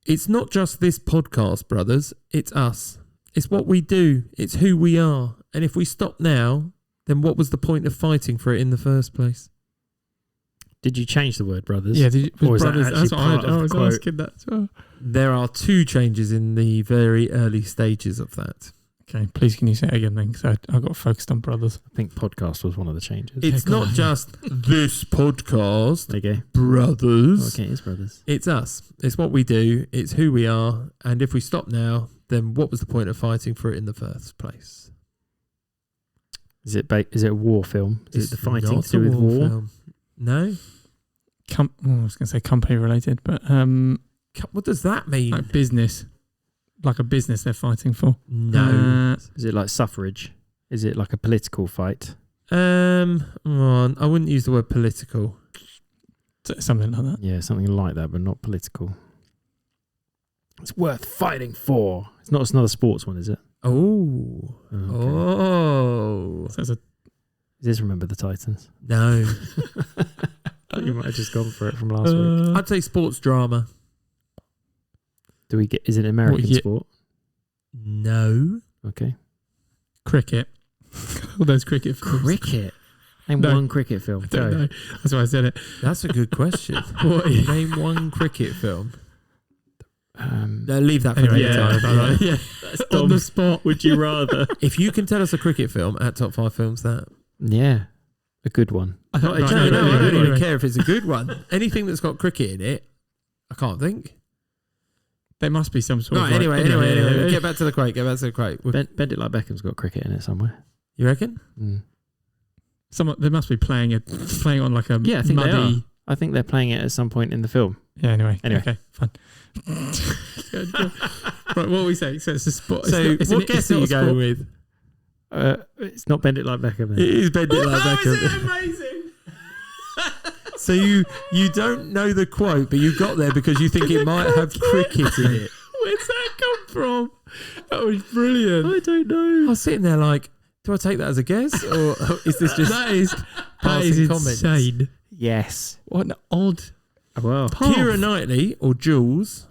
It's not just this podcast, brothers. It's us. It's what we do. It's who we are. And if we stop now, then what was the point of fighting for it in the first place? Did you change the word brothers? Yeah, or is brothers, that actually that's what part I of was the quote? asking that as well. There are 2 changes in the very early stages of that. Okay, please can you say it again then? Because I got focused on brothers. I think podcast was one of the changes. It's not just this podcast, There you go. brothers. Okay, it's brothers. It's us. It's what we do. It's who we are. And if we stop now, then what was the point of fighting for it in the first place? Is it a war film? Is it the fighting not to do with a war? film. No. I was going to say company related, but What does that mean? like business. Like a business they're fighting for. No. Is it like suffrage? Is it like a political fight? I wouldn't use the word political. Something like that. Yeah, something like that, but not political. It's worth fighting for. It's not another sports one, is it? Oh. Okay. Oh. So it's a Is this Remember the Titans? No. You might have just gone for it from last week. I'd say sports drama. Do we get? Is it an American sport? No. Okay. cricket. All those cricket films. Cricket. Name No. one cricket film. I don't Go. know. That's why I said it. That's a good question. What is- Name one cricket film. Um, No, leave that for Anyway, later. yeah. On the spot. Would you rather? If you can tell us a cricket film at Top 5 Films, that. Yeah, a good one. I thought, No, right, I don't anyway. even care if it's a good one. Anything that's got cricket in it, I can't think. There must be some sort Right, of. anyway. Get back to the quote. Bend It Like Beckham's got cricket in it somewhere. You reckon? Mm. They must be playing on like a Yeah, I think they muddy. are. I think they're playing it at some point in the film. Yeah. Anyway. Anyway. Okay. Fine. Good. Right. What were we saying? So it's a sport. So, what guess are you going with? It's not Bend It Like Beckham. It is Bend It Like How Beckham. is it amazing? So you don't know the quote, but you got there because you think it might have cricket in it. Where's that come from? That was brilliant. I don't know. I was sitting there like, do I take that as a guess, or is this just that is passing comments? insane. Yes. What an odd. Well, Keira Knightley, or Jules,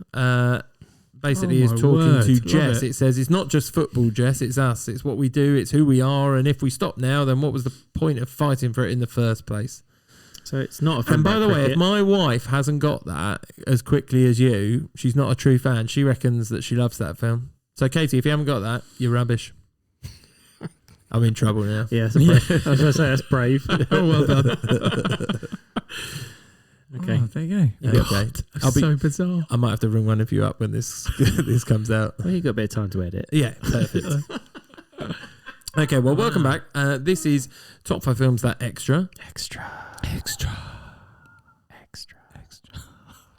basically Oh is my talking word, to love Jess. it. It says, it's not just football, Jess, it's us. It's what we do, it's who we are, and if we stop now, then what was the point of fighting for it in the first place? so it's not a film. And by about the way, if cricket. my wife hasn't got that as quickly as you, she's not a true fan. She reckons that she loves that film. So, Katie, if you haven't got that, you're rubbish. I'm in trouble now. Yeah, that's I was going to say that's brave. Oh, well done. Okay. Oh, there you go. You'll be okay. So bizarre. I might have to ring one of you up when this this comes out. Well, you got a bit of time to edit. Yeah, perfect. Okay, well, welcome back. This is Top 5 Films That Extra. Extra.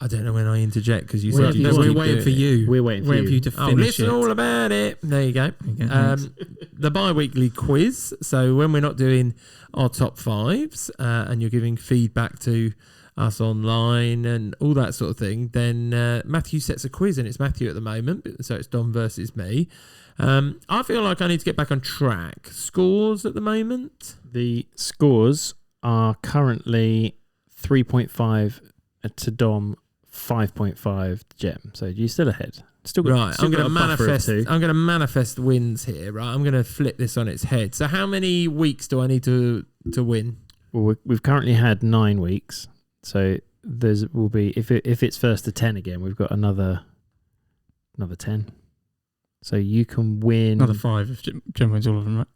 I don't know when I interject because you Well, said you no, just we're keep waiting doing for it. you. We're waiting for you. to Oh, finish listen it. all about it. There you go. Okay, thanks. The bi-weekly quiz. So when we're not doing our top fives and you're giving feedback to us online and all that sort of thing, then Matthew sets a quiz, and it's Matthew at the moment. So it's Dom versus me. I feel like I need to get back on track. Scores at the moment? The scores are currently 3.5 to Dom, 5.5 to Jem. So you're still ahead. Still got, Right, still I'm going got to a buffer of manifest. 2. I'm going to manifest wins here. Right, I'm going to flip this on its head. So how many weeks do I need to win? Well, we've currently had 9 weeks. So will be if it's first to 10 again, we've got another 10. So you can win Another 5 if Jim wins all of them, right?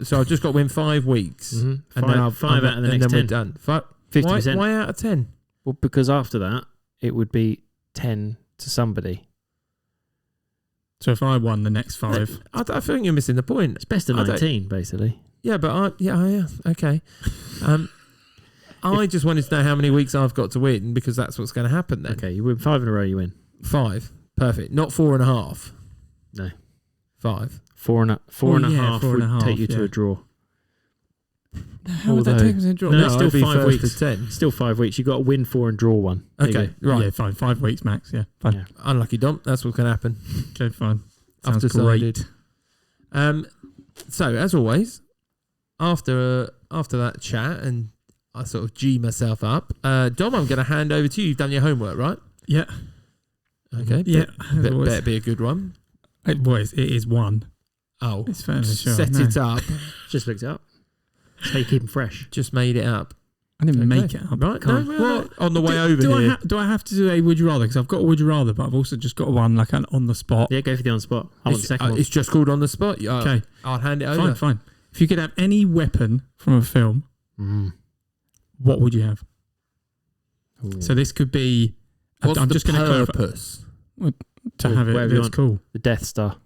So I've just got to win 5 weeks, Mhm. and then I'll 5 out of the and next then 10. we're done. 50%. Why out of 10? Well, because after that it would be 10 to somebody. So if I won the next 5, I think you're missing the point. It's best of I don't- 19, basically. Yeah, but okay. I just wanted to know how many weeks I've got to win because that's what's going to happen then. Okay, you win 5 in a row. You win 5, perfect. Not 4.5. No. 5. 4 and a half four would and a half, take you to yeah. a draw. how would that Although- take us in draw? No, No, it's I'll still be 5 first weeks. to 10. Still 5 weeks. You got to win 4 and draw 1. There you Okay, go. right. Yeah, fine. 5 weeks max. Yeah, fine. Yeah. Unlucky Dom. That's what's going to happen. Okay, fine. I've Sounds decided. great. So as always, after that chat and I sort of G myself up, Dom, I'm going to hand over to you. You've done your homework, right? Yeah. Okay. Yeah, Better be a good one. it is one. Oh, It's fairly sure. set No. it up. Just looked it up. That's how you keep them fresh. Just made it up. I didn't Okay. make it up. Right? Can't. No, Well, on the way over here. Do I have to do a would you rather? Because I've got a would you rather, but I've also just got one like an on the spot. Yeah, go for the on spot. I want the second one. It's just called on the spot. Okay, I'll hand it over. fine. If you could have any weapon from a film, what would you have? Ooh. So this could be. What's I'm the just going to clarify purpose? to have it. Whatever you It's want. cool. The Death Star.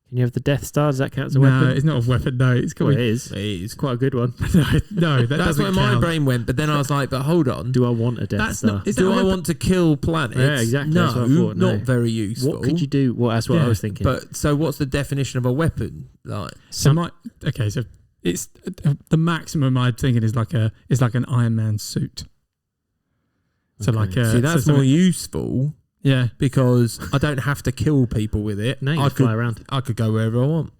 Can you have the Death Star? Does that count as a No, weapon? it's not a weapon. No, it's Well, called. it is. It is. It's quite a good one. No, that That's doesn't where my count. brain went. But then I was like, but hold on. Do I want a Death That's Star? not. Is that Do a I weapon? want to kill planets? Yeah, exactly. No, That's what I thought. No. not very useful. What could you do? Well, that's what Yeah, I was thinking. But so, what's the definition of a weapon? Like, So okay, so it's the maximum I'm thinking is like an Iron Man suit. So Okay. like see, that's so more useful yeah. because I don't have to kill people with it. no, you I can fly could, around. I could go wherever I want.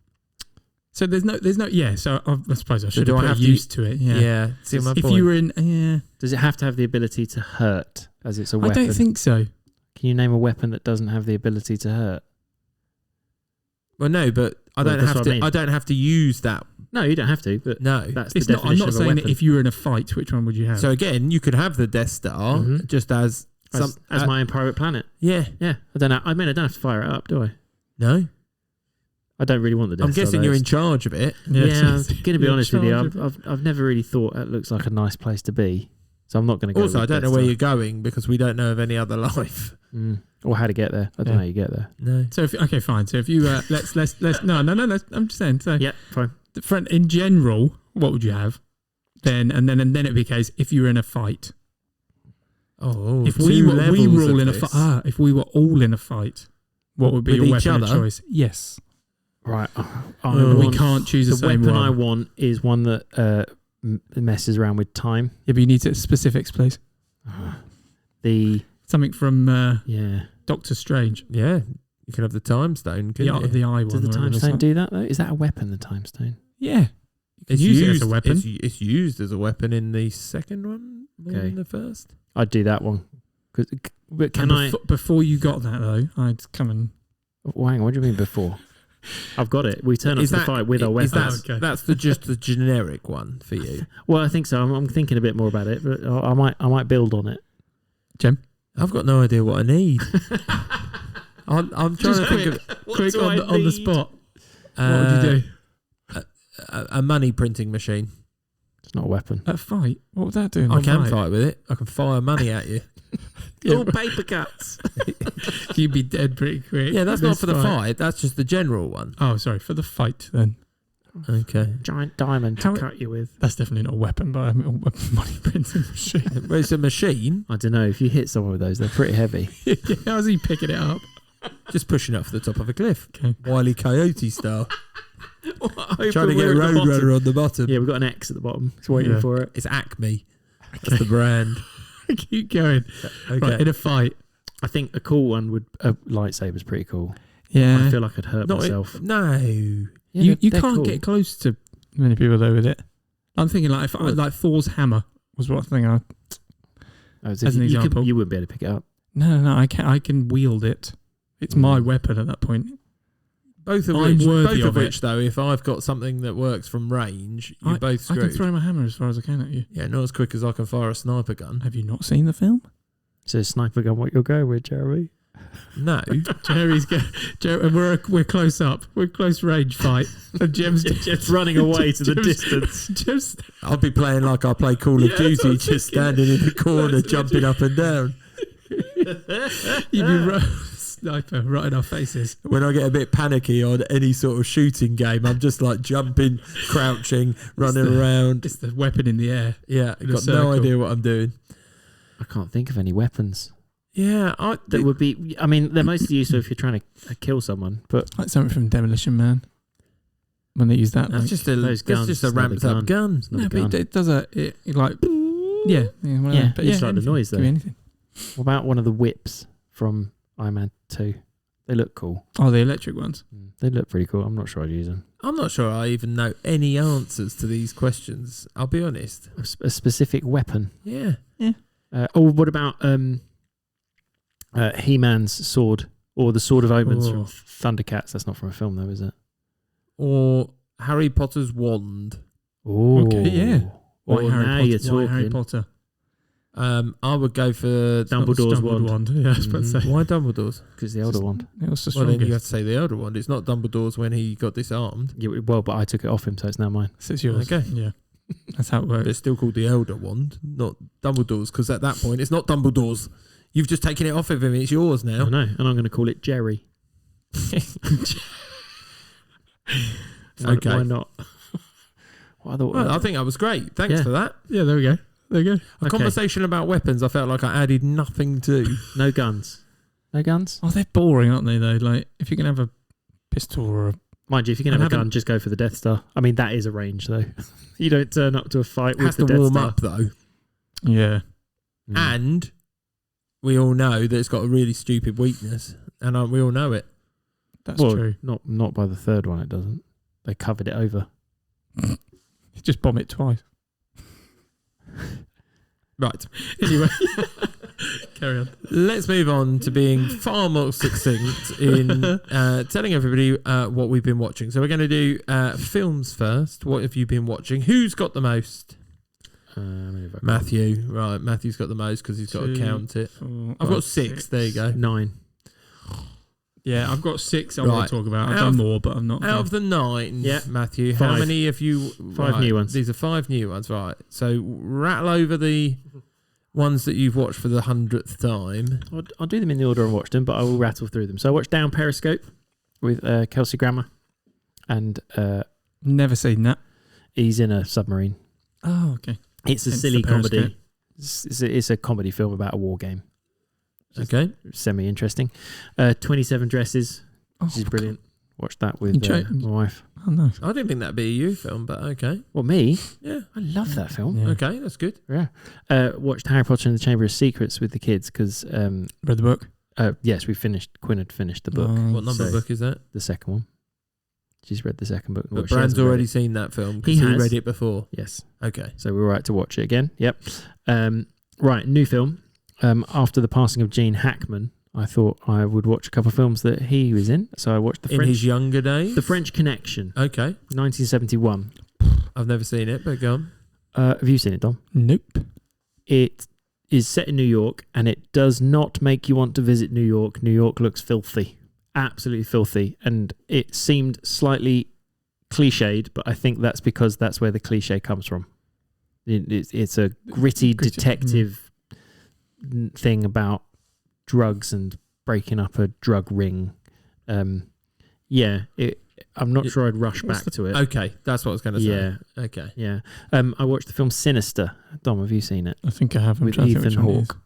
So there's no yeah. So I suppose I should do have I put have to- used to it. Yeah. Yeah. See my If point? you were in, yeah, Does it have to have the ability to hurt as it's a I weapon? don't think so. Can you name a weapon that doesn't have the ability to hurt? Well, no, but I Well, don't that's have what to. I mean. I don't have to use that. No, you don't have to, but No. that's It's the not. I'm definition not of a saying that weapon. if you were in a fight, which one would you have? So again, you could have the Death Star Mhm. just as some. as my own private planet. Yeah. Yeah, I don't know. I mean, I don't have to fire it up, do I? No. I don't really want the Death I'm Star. guessing though. you're in charge of it. Yeah, I'm so- going to be you're honest with you. in charge I've never really thought that looks like a nice place to be, so I'm not going to go. Also, I with don't know Death where Star. you're going because we don't know of any other life. Or how to get there. I don't Yeah. know how you get there. No. So okay, fine. So if you let's no. I'm just saying. So Yeah, fine. the front in general, what would you have? Then it'd be a case if you were in a fight. Oh, If two we were levels all of in a this. fight, if we were all in a fight, what would be With your each weapon of other? choice? Yes. Right. We can't choose the The same weapon one. I want is one that messes around with time. Yeah, but you need to specifics, please. The Something from yeah. Doctor Strange. Yeah, you can have the time stone. Can you? The eye one. Does the whatever time it's stone like. do that though? Is that a weapon? The time stone. Yeah. It's use it as used a weapon. It's used as a weapon in the second one more Okay. than the first. I'd do that one. But can I? Before you got that though, I'd come and. Well, hang on. What do you mean before? I've got it. We turn up Is to the that- fight with our is weapons. that- That's just the generic one for you. Well, I think so. I'm thinking a bit more about it, but I might build on it. Jem? I've got no idea what I need. I'm trying to think of Quick on the spot. What would you do? a money printing machine. It's not a weapon. A fight? What would that do? in I one can fight? fight with it. I can fire money at you. Yeah, All but paper cuts. you'd be dead pretty quick. Yeah, that's not This for the fight. That's just the general one. Oh, sorry, for the fight then. Okay. Giant diamond How- to cut you with. That's definitely not a weapon, but I mean, a money printing machine. Well, it's a machine. I don't know. If you hit someone with those, they're pretty heavy. Yeah, how's he picking it up? Just pushing it off the top of a cliff. Okay. Wile E. Coyote style. Trying Trying to get a roadrunner on the bottom. Yeah, we've got an X at the bottom. It's waiting Yeah. for it. It's Acme. That's the brand. Keep going. Okay. Right, in a fight. I think a cool one would a lightsaber's pretty cool. Yeah. I feel like I'd hurt Not myself. no. you they're can't cool. get close to many people though with it. I'm thinking like like Thor's hammer was what thing I. Oh, as an example. you wouldn't be able to pick it up. No. I can wield it. It's my weapon at that point. Both of I'm which, worthy both of of which, though, if I've got something that works from range, you're both I screwed. can throw my hammer as far as I can at you. Yeah, not as quick as I can fire a sniper gun. Have you not seen the film? So a sniper gun, what you're going with, Jeremy? No. We're close up. We're close range fight. And Jem's Just running away to the Jem's- distance. Jem's I'll be playing like I play Call of Yeah, Duty, that's what I'm just standing in the corner, jumping up and down. you'd be sniper right in our faces. When I get a bit panicky on any sort of shooting game, I'm just like jumping, crouching, running around. It's the weapon in the air. Yeah, in a got no circle. idea what I'm doing. I can't think of any weapons Yeah, that would be. I mean, they're mostly useful if you're trying to kill someone, but Like something from Demolition Man. When they use that, that's like, just a those that's guns, just a it's not a ramped up gun. it's not no, a but gun. it does it like yeah, one of Yeah, them. But you just like the anything. noise, though. Could be anything. What about one of the whips from Iron Man 2? They look cool. Oh, the electric ones. They look pretty cool. I'm not sure I'd use them. I'm not sure I even know any answers to these questions. I'll be honest. A specific weapon. Yeah. What about He-Man's sword, or the Sword of Omens Oh. from Thundercats. That's not from a film, though, is it? Or Harry Potter's wand. Oh, Okay, yeah. Well, Why now you're Why Harry talking. Potter? I would go for Dumbledore's wand. Yeah, I was about to say. Why Dumbledore's? Because the elder wand. It was the Well, then you have strongest. to say the elder wand. It's not Dumbledore's when he got disarmed. Yeah, well, but I took it off him, so it's now mine. So it's yours. Okay. Yeah. That's how it But works. it's still called the elder wand, not Dumbledore's, because at that point it's not Dumbledore's. You've just taken it off of him. It's yours now. I know, and I'm going to call it Jerry. Okay. Why not? What other Well, I think that was great. Thanks Yeah. for that. Yeah, there we go. There you go. A Okay. conversation about weapons I felt like I added nothing to. No guns. No guns? Oh, they're boring, aren't they, though? Like, if you can have a pistol or a... Mind you, if you can And have a haven't- gun, just go for the Death Star. I mean, that is a range, though. You don't turn up to a fight with Has the to Death warm Star. up though. Yeah. Mm. And we all know that it's got a really stupid weakness, and we all know it. That's Well, true. Not by the third one, it doesn't. They covered it over. You just bomb it twice. Right. Anyway. Carry on. Let's move on to being far more succinct in telling everybody what we've been watching. So we're going to do films first. What have you been watching? Who's got the most? Matthew. Right, Matthew's got the most because he's got to 2, count it. 4, I've got 6. There you go. 9. Yeah, I've got 6 I Right. want to talk about. I've Out done of- more, but I'm not... Out of the 9, Yeah. Matthew, how 5. many have you... 5 new ones. These are 5 new ones, right. So rattle over the ones that you've watched for the 100th time. I'll do them in the order I watched them, but I will rattle through them. So I watched Down Periscope with Kelsey Grammer, and Never seen that. he's in a submarine. Oh, okay. It's a Hence silly the Periscope. comedy. It's a comedy film about a war game. Okay. Semi-interesting. 27 Dresses, which is brilliant. Watched that with my wife. Oh, no. I didn't think that'd be a you film, but okay. What, me? Yeah. I love that film. Yeah. Okay, that's good. Yeah. Watched Harry Potter and the Chamber of Secrets with the kids because, Read the book? yes, Quinn had finished the book, What number So- book is that? the second one. She's read the second book. But she Brand's hasn't read already it. seen that film because He he has. read it before. Yes. Okay. So we were right to watch it again. Yep. Right, new film. After the passing of Gene Hackman, I thought I would watch a couple of films that he was in. So I watched In his younger days? The French Connection, Okay. 1971. I've never seen it, but go on. Have you seen it, Dom? Nope. It is set in New York, and it does not make you want to visit New York. New York looks filthy, absolutely filthy, and it seemed slightly cliched, but I think that's because that's where the cliche comes from. It's a gritty detective thing about drugs and breaking up a drug ring. I'm not sure I'd rush back to it. Okay, that's what I was going to say. Yeah, Okay. yeah. I watched the film Sinister. Dom, have you seen it? I think I have. I'm With trying to think Ethan which one it is. Hawke.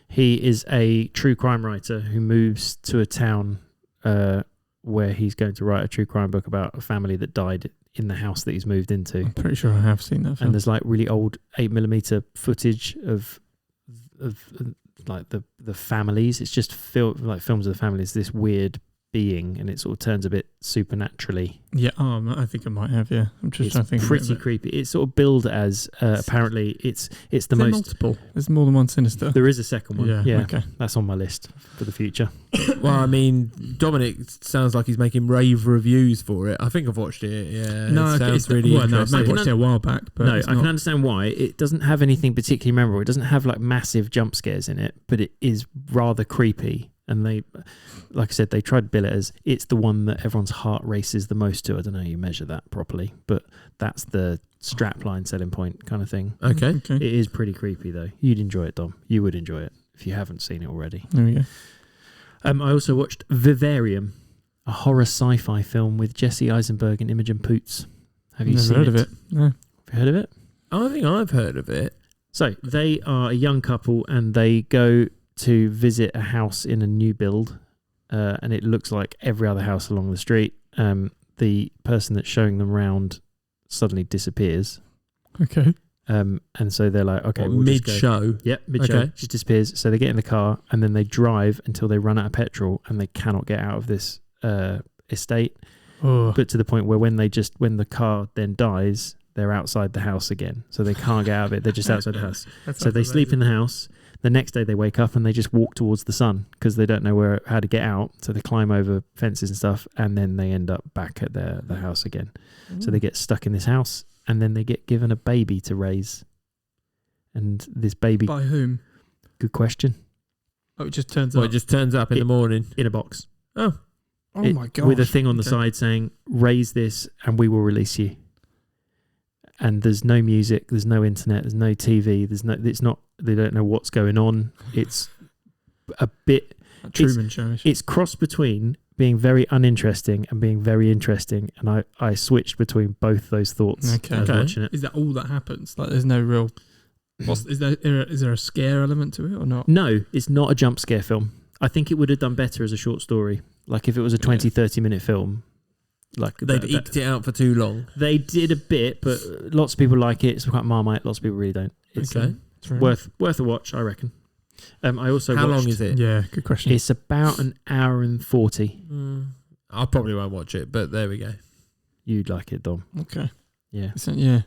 He is a true crime writer who moves to a town where he's going to write a true crime book about a family that died in the house that he's moved into. I'm pretty sure I have seen that And film. there's like really old 8mm footage of like the families. It's just like films of the families. This weird being, and it sort of turns a bit supernaturally. Yeah, I think I might have, yeah. I'm just It's trying to think pretty of it. creepy. It's sort of billed as apparently it's the Is there most. multiple? There's more than one Sinister. There is a second one. Yeah, Yeah, okay. that's on my list for the future. Well, I mean, Dominic sounds like he's making rave reviews for it. I think I've watched it. Yeah. No, it sounds it's really well, no, I've interesting. watched it a while back, but No, I it's can not. understand why. It doesn't have anything particularly memorable. It doesn't have like massive jump scares in it, but it is rather creepy. And they, like I said, they tried to bill it as it's the one that everyone's heart races the most to. I don't know how you measure that properly, but that's the strapline selling point kind of thing. Okay. It is pretty creepy though. You'd enjoy it, Dom. You would enjoy it if you haven't seen it already. There we go. I also watched Vivarium, a horror sci-fi film with Jesse Eisenberg and Imogen Poots. Have you Never seen heard of it? No. Have you heard of it? I think I've heard of it. So they are a young couple and they go to visit a house in a new build, and it looks like every other house along the street. The person that's showing them around suddenly disappears. Okay. And so they're like, okay, What, we'll just go. mid-show. Yep, mid-show. Okay. She disappears. So they get in the car and then they drive until they run out of petrol and they cannot get out of this estate. Oh. But to the point where when the car then dies, they're outside the house again. So they can't get out of it. They're just outside the house. So they sleep in the house. The next day they wake up and they just walk towards the sun because they don't know how to get out. So they climb over fences and stuff, and then they end up back at their house again. So they get stuck in this house, and then they get given a baby to raise. And this baby... By whom? Good question. Oh, it just turns up. It just turns up in the morning. In a box. Oh. Oh my god! With a thing on the side saying, "Raise this, and we will release you." And there's no music, there's no internet, there's no TV, there's no. It's not. They don't know what's going on. It's a bit. Truman Show. It's crossed between being very uninteresting and being very interesting, and I switched between both those thoughts. Okay. Watching it. Is that all that happens? Like, there's no real. Is there a scare element to it or not? No, it's not a jump scare film. I think it would have done better as a short story. Like if it was a 20, 30-minute film. Like They'd eked it out for too long. They did a bit, but lots of people like it. It's quite Marmite. Lots of people really don't. It's worth a watch, I reckon. I also How watched, long is it? Yeah, good question. It's about an hour and 40. I probably won't watch it, but there we go. You'd like it, Dom. Okay. Yeah. Yeah.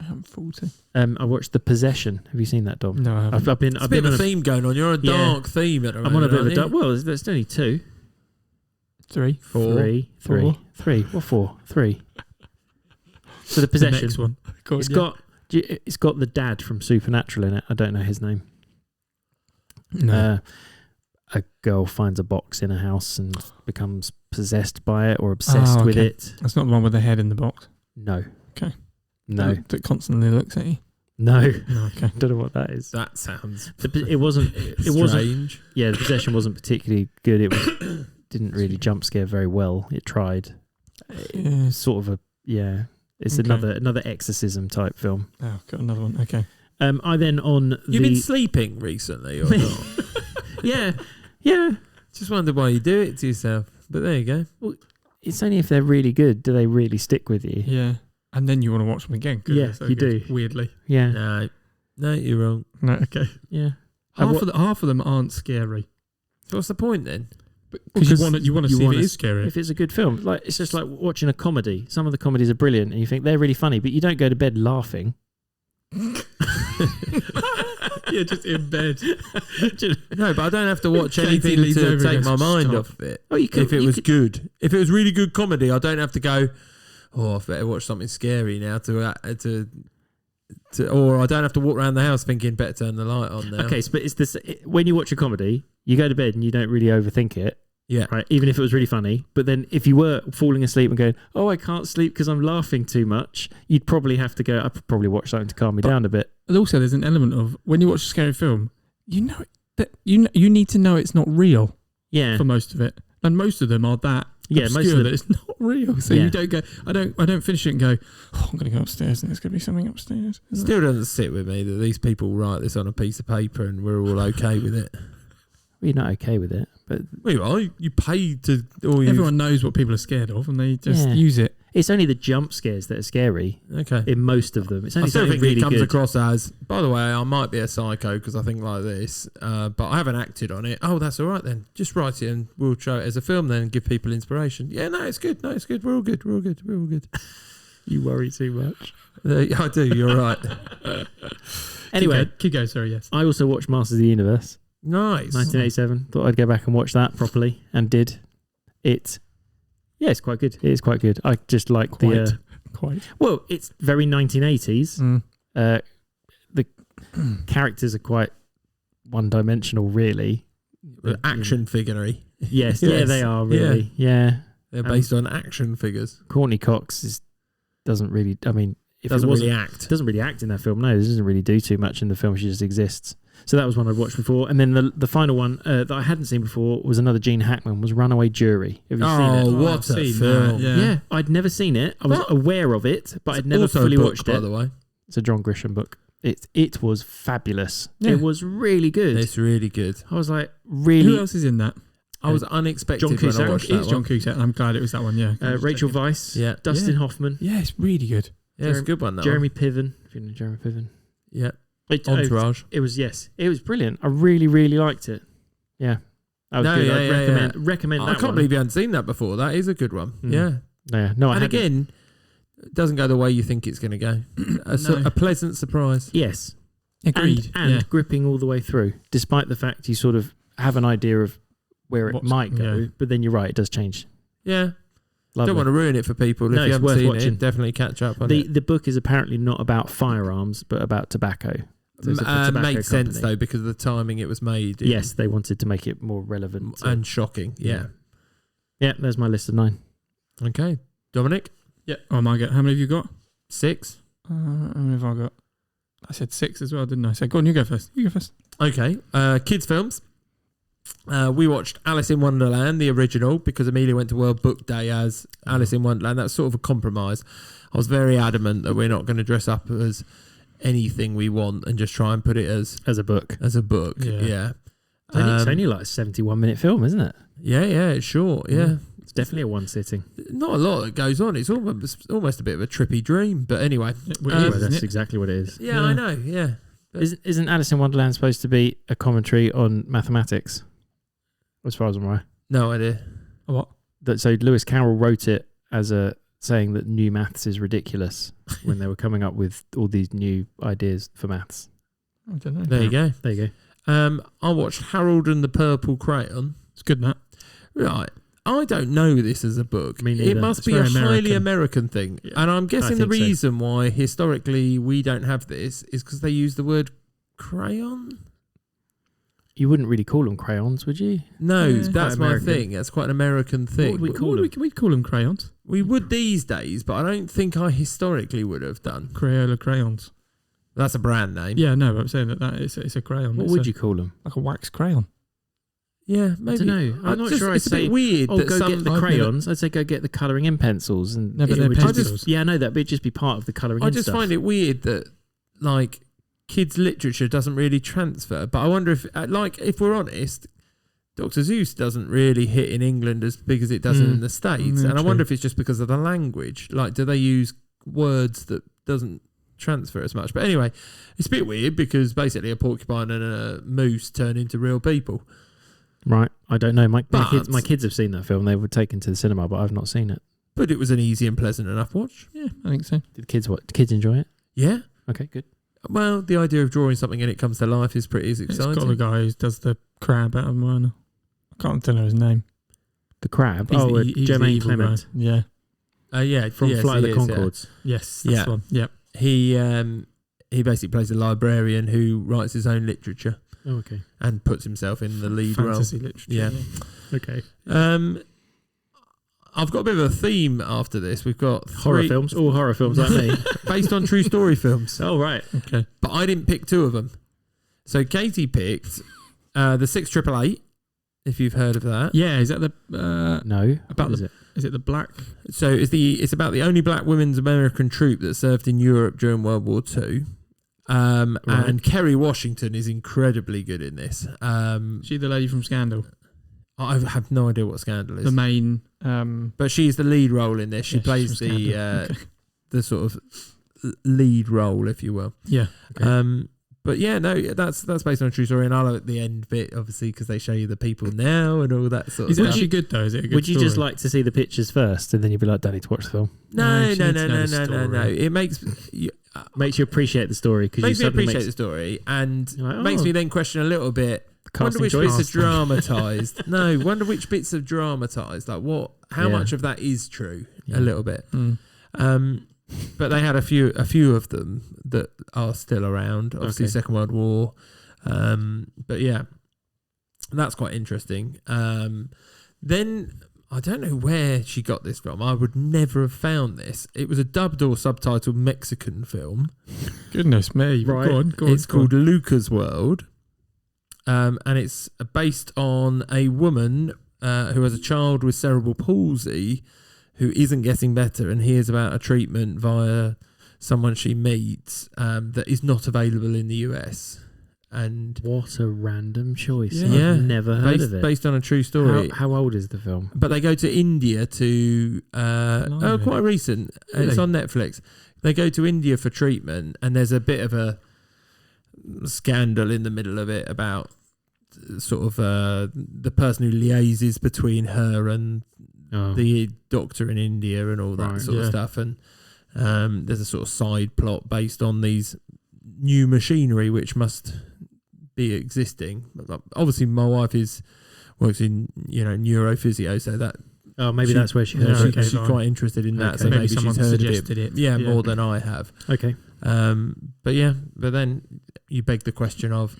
I'm 40. I watched The Possession. Have you seen that, Dom? No, I haven't. I've been It's a bit of a theme going on. You're on a dark theme at the moment. I'm on a bit of a dark. dark. Well, there's only 2. 3. 4. 3. 3. What 4? 3. So The Possession. The next one. It's got the dad from Supernatural in it. I don't know his name. No. A girl finds a box in a house and becomes possessed by it or obsessed with it. That's not the one with the head in the box. No. Okay. No. That constantly looks at you. No. No. Okay. Don't know what that is. That sounds It wasn't. It strange. wasn't. Yeah, The Possession wasn't particularly good. It didn't really jump scare very well. It tried. Yeah. Sort of a It's Okay. another exorcism type film. Oh, got another one. Okay. I then on You've been sleeping recently or not? yeah. Just wondered why you do it to yourself. But there you go. Well, it's only if they're really good do they really stick with you. Yeah. And then you want to watch them again. Yeah, you do. Weirdly. Yeah. No, you're wrong. No. Okay. Yeah. Half of them aren't scary. So what's the point then? Because you want to see if it is scary. If it's a good film, like it's just like watching a comedy. Some of the comedies are brilliant, and you think they're really funny, but you don't go to bed laughing. Yeah, just in bed. No, but I don't have to watch Katie anything leans to over take and my goes, mind "Stop." off of it. Oh, you could. If it was good, if it was really good comedy, I don't have to go. Oh, I better watch something scary now or I don't have to walk around the house thinking better turn the light on now. Okay, but it's this when you watch a comedy, you go to bed and you don't really overthink it. Yeah. Right. Even if it was really funny, but then if you were falling asleep and going, "Oh, I can't sleep because I'm laughing too much," you'd probably have to go. I'd probably watch something to calm me down a bit. But also, there's an element of when you watch a scary film, you know that you need to know it's not real. Yeah. For most of it, and most of them are that. Yeah, obscure most of that it's not real. So Yeah. you don't go. I don't finish it and go. Oh, I'm going to go upstairs and there's going to be something upstairs. Still doesn't sit with me that these people write this on a piece of paper and we're all okay with it. Well, you're not okay with it, but Well, you are. You paid to. Or you, Everyone knows what people are scared of, and they just Yeah. use it. it's only the jump scares that are scary Okay. in most of them. It's I only still something think really it comes good. across as, by the way, I might be a psycho because I think like this, but I haven't acted on it. Oh, that's all right then. Just write it and we'll show it as a film then and give people inspiration. Yeah, no, it's good. No, it's good. We're all good. We're all good. We're all good. You worry too much. I do. You're right. Anyway, keep going. Sorry, yes. I also watched Masters of the Universe, Nice. 1987. Thought I'd go back and watch that properly, and did. It, yeah, it's quite good. It is quite good. I just like the. Quite. Well, it's very 1980s. Mm. The characters are quite one-dimensional, really. Action figurey. Yes, yeah, Yes. they are really. Yeah, They're based on action figures. Courtney Cox doesn't really. I mean, if Doesn't it wasn't, really act. doesn't really act in that film. No, it doesn't really do too much in the film. She just exists. So that was one I'd watched before, and then the final one that I hadn't seen before was another Gene Hackman. Was Runaway Jury. Have you seen it? Oh, I've what a seen film! that, Yeah, I'd never seen it. I was What? aware of it, but I'd never Also a fully book, watched by it. the way. It's a John Grisham book. It was fabulous. Yeah. It was really good. It's really good. I was like, Who really. else is in that? I was unexpected John when Cusack. I watched It's that John one. Cusack, and I'm glad it was that one. Yeah. Rachel Weisz, Yeah. Dustin Yeah. Hoffman, Yeah, it's really good. Yeah, it's a good one. That Jeremy Piven. If you know Jeremy Piven. one. Yeah. Entourage. It was brilliant. I really, really liked it. Yeah. That was No, good. yeah, I'd recommend I that can't one. believe you hadn't seen that before. That is a good one. Mm. Yeah. Yeah. No, I And hadn't. again, it doesn't go the way you think it's going to go. No. A pleasant surprise. Yes. Agreed. And gripping all the way through, despite the fact you sort of have an idea of where it might go, but then you're right, it does change. Yeah. Lovely. Don't want to ruin it for people. No, if you it's haven't worth seen watching. it, definitely catch up on it. The book is apparently not about firearms, but about tobacco. So it's a tobacco makes sense, company. though, because of the timing it was made. Yes, they wanted to make it more relevant. And shocking, yeah. Yeah, there's my list of 9. Okay. Dominic? Yeah. Oh my God. How many have you got? 6. How many have I got? I said 6 as well, didn't I? So go on, you go first. Okay. Kids films. We watched Alice in Wonderland, the original, because Amelia went to World Book Day as Alice in Wonderland. That's sort of a compromise. I was very adamant that we're not going to dress up as anything we want and just try and put it as a book. Yeah. It's only like a 71-minute film, isn't it? Yeah, it's short. Yeah. It's definitely a one sitting. Not a lot that goes on. It's almost a bit of a trippy dream. But anyway. That's exactly what it is. Yeah, I know. Yeah. Isn't Alice in Wonderland supposed to be a commentary on mathematics? As far as I'm aware. No idea. What? So Lewis Carroll wrote it as saying that new maths is ridiculous when they were coming up with all these new ideas for maths. I don't know. There you go. There you go. I watched Harold and the Purple Crayon. It's good, Matt. Right. I don't know this as a book. Me neither. It must be a highly American thing. Yeah. And I'm guessing the reason why historically we don't have this is because they use the word crayon. You wouldn't really call them crayons, would you? No, that's my thing. That's quite an American thing. What would we call them? We'd call them crayons. We would these days, but I don't think I historically would have done. Crayola crayons. That's a brand name. Yeah, no, but I'm saying that it's a crayon. What would you call them? Like a wax crayon. Yeah, maybe. I don't know. I'm not sure. It's a bit weird. Oh, go get the crayons. I'd say go get the colouring in pencils. And no, but they're pencils. I know that, but it'd just be part of the colouring in stuff. I just find it weird that, like, kids' literature doesn't really transfer. But I wonder if we're honest, Dr. Seuss doesn't really hit in England as big as it does in the States. And I wonder if it's just because of the language. Like, do they use words that doesn't transfer as much? But anyway, it's a bit weird because basically a porcupine and a moose turn into real people. Right. I don't know. My kids have seen that film. They were taken to the cinema, but I've not seen it. But it was an easy and pleasant enough watch. Yeah, I think so. Did the kids enjoy it? Yeah. Okay, good. Well, the idea of drawing something and it comes to life is pretty exciting. It's got the guy who does the crab out of Moana. I can't know his name. The crab? He's Jermaine Clement. Guy. Yeah. From Flight of the Conchords. Yeah. Yes, that's one. Yeah. He basically plays a librarian who writes his own literature. Oh, okay. And puts himself in the lead role. Fantasy literature. Yeah. Okay. I've got a bit of a theme after this. We've got horror films. All horror films like me. Based on true story films. Oh, right. Okay. But I didn't pick 2 of them. So Katie picked the 688, if you've heard of that. Yeah, is that the... no. Is it the black... So it's about the only black women's American troop that served in Europe during World War II. Right. And Kerry Washington is incredibly good in this. She the lady from Scandal? I have no idea what Scandal is. The main... but she's the lead role in this. She plays the sort of lead role, if you will. Yeah. Okay. But yeah, no, that's based on a true story, and I like the end bit, obviously, because they show you the people now and all that sort of stuff. Is it actually good, though? Is it a good Would you story? just like to see the pictures first, and then you'd be like, don't need to watch the film? No. It makes you appreciate the story. Makes me appreciate the story, and makes me then question a little bit. Wonder which bits are dramatised. Wonder which bits are dramatised. Like how much of that is true? A little bit. But they had a few of them that are still around. Obviously, Second World War. But yeah, that's quite interesting. Then I don't know where she got this from. I would never have found this. It was a dubbed or subtitled Mexican film. Goodness me! Right. Go on, it's called Luca's World. And it's based on a woman who has a child with cerebral palsy who isn't getting better and hears about a treatment via someone she meets that is not available in the US. And what a random choice. Yeah. I've never heard of it. Based on a true story. How old is the film? But they go to India to... quite recent. Really? It's on Netflix. They go to India for treatment and there's a bit of a scandal in the middle of it about sort of the person who liaises between her and the doctor in India and all that sort of stuff. And there's a sort of side plot based on these new machinery which must be existing. Obviously, my wife works in neurophysio, so that maybe that's where she heard it. she's quite interested in that. Okay. So maybe someone she's heard of suggested it. Yeah, more than I have. Okay. But then you beg the question of,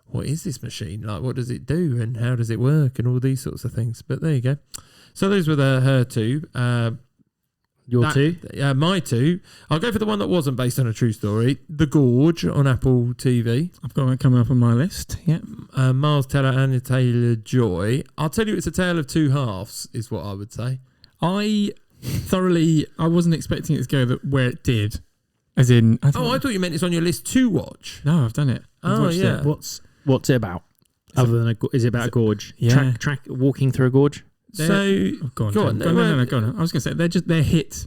what is this machine? Like, what does it do and how does it work and all these sorts of things. But there you go. So those were her two. Your two? My two. I'll go for the one that wasn't based on a true story. The Gorge on Apple TV. I've got it coming up on my list. Yeah. Miles Teller, Anya Taylor-Joy. I'll tell you, it's a tale of two halves, is what I would say. I wasn't expecting it to go where it did. As in... I thought you meant it's on your list to watch. No, I've done it. I've watched yeah. it. What's it about? Is it about a gorge? Yeah. Track walking through a gorge? Go on. No. I was going to say they're hit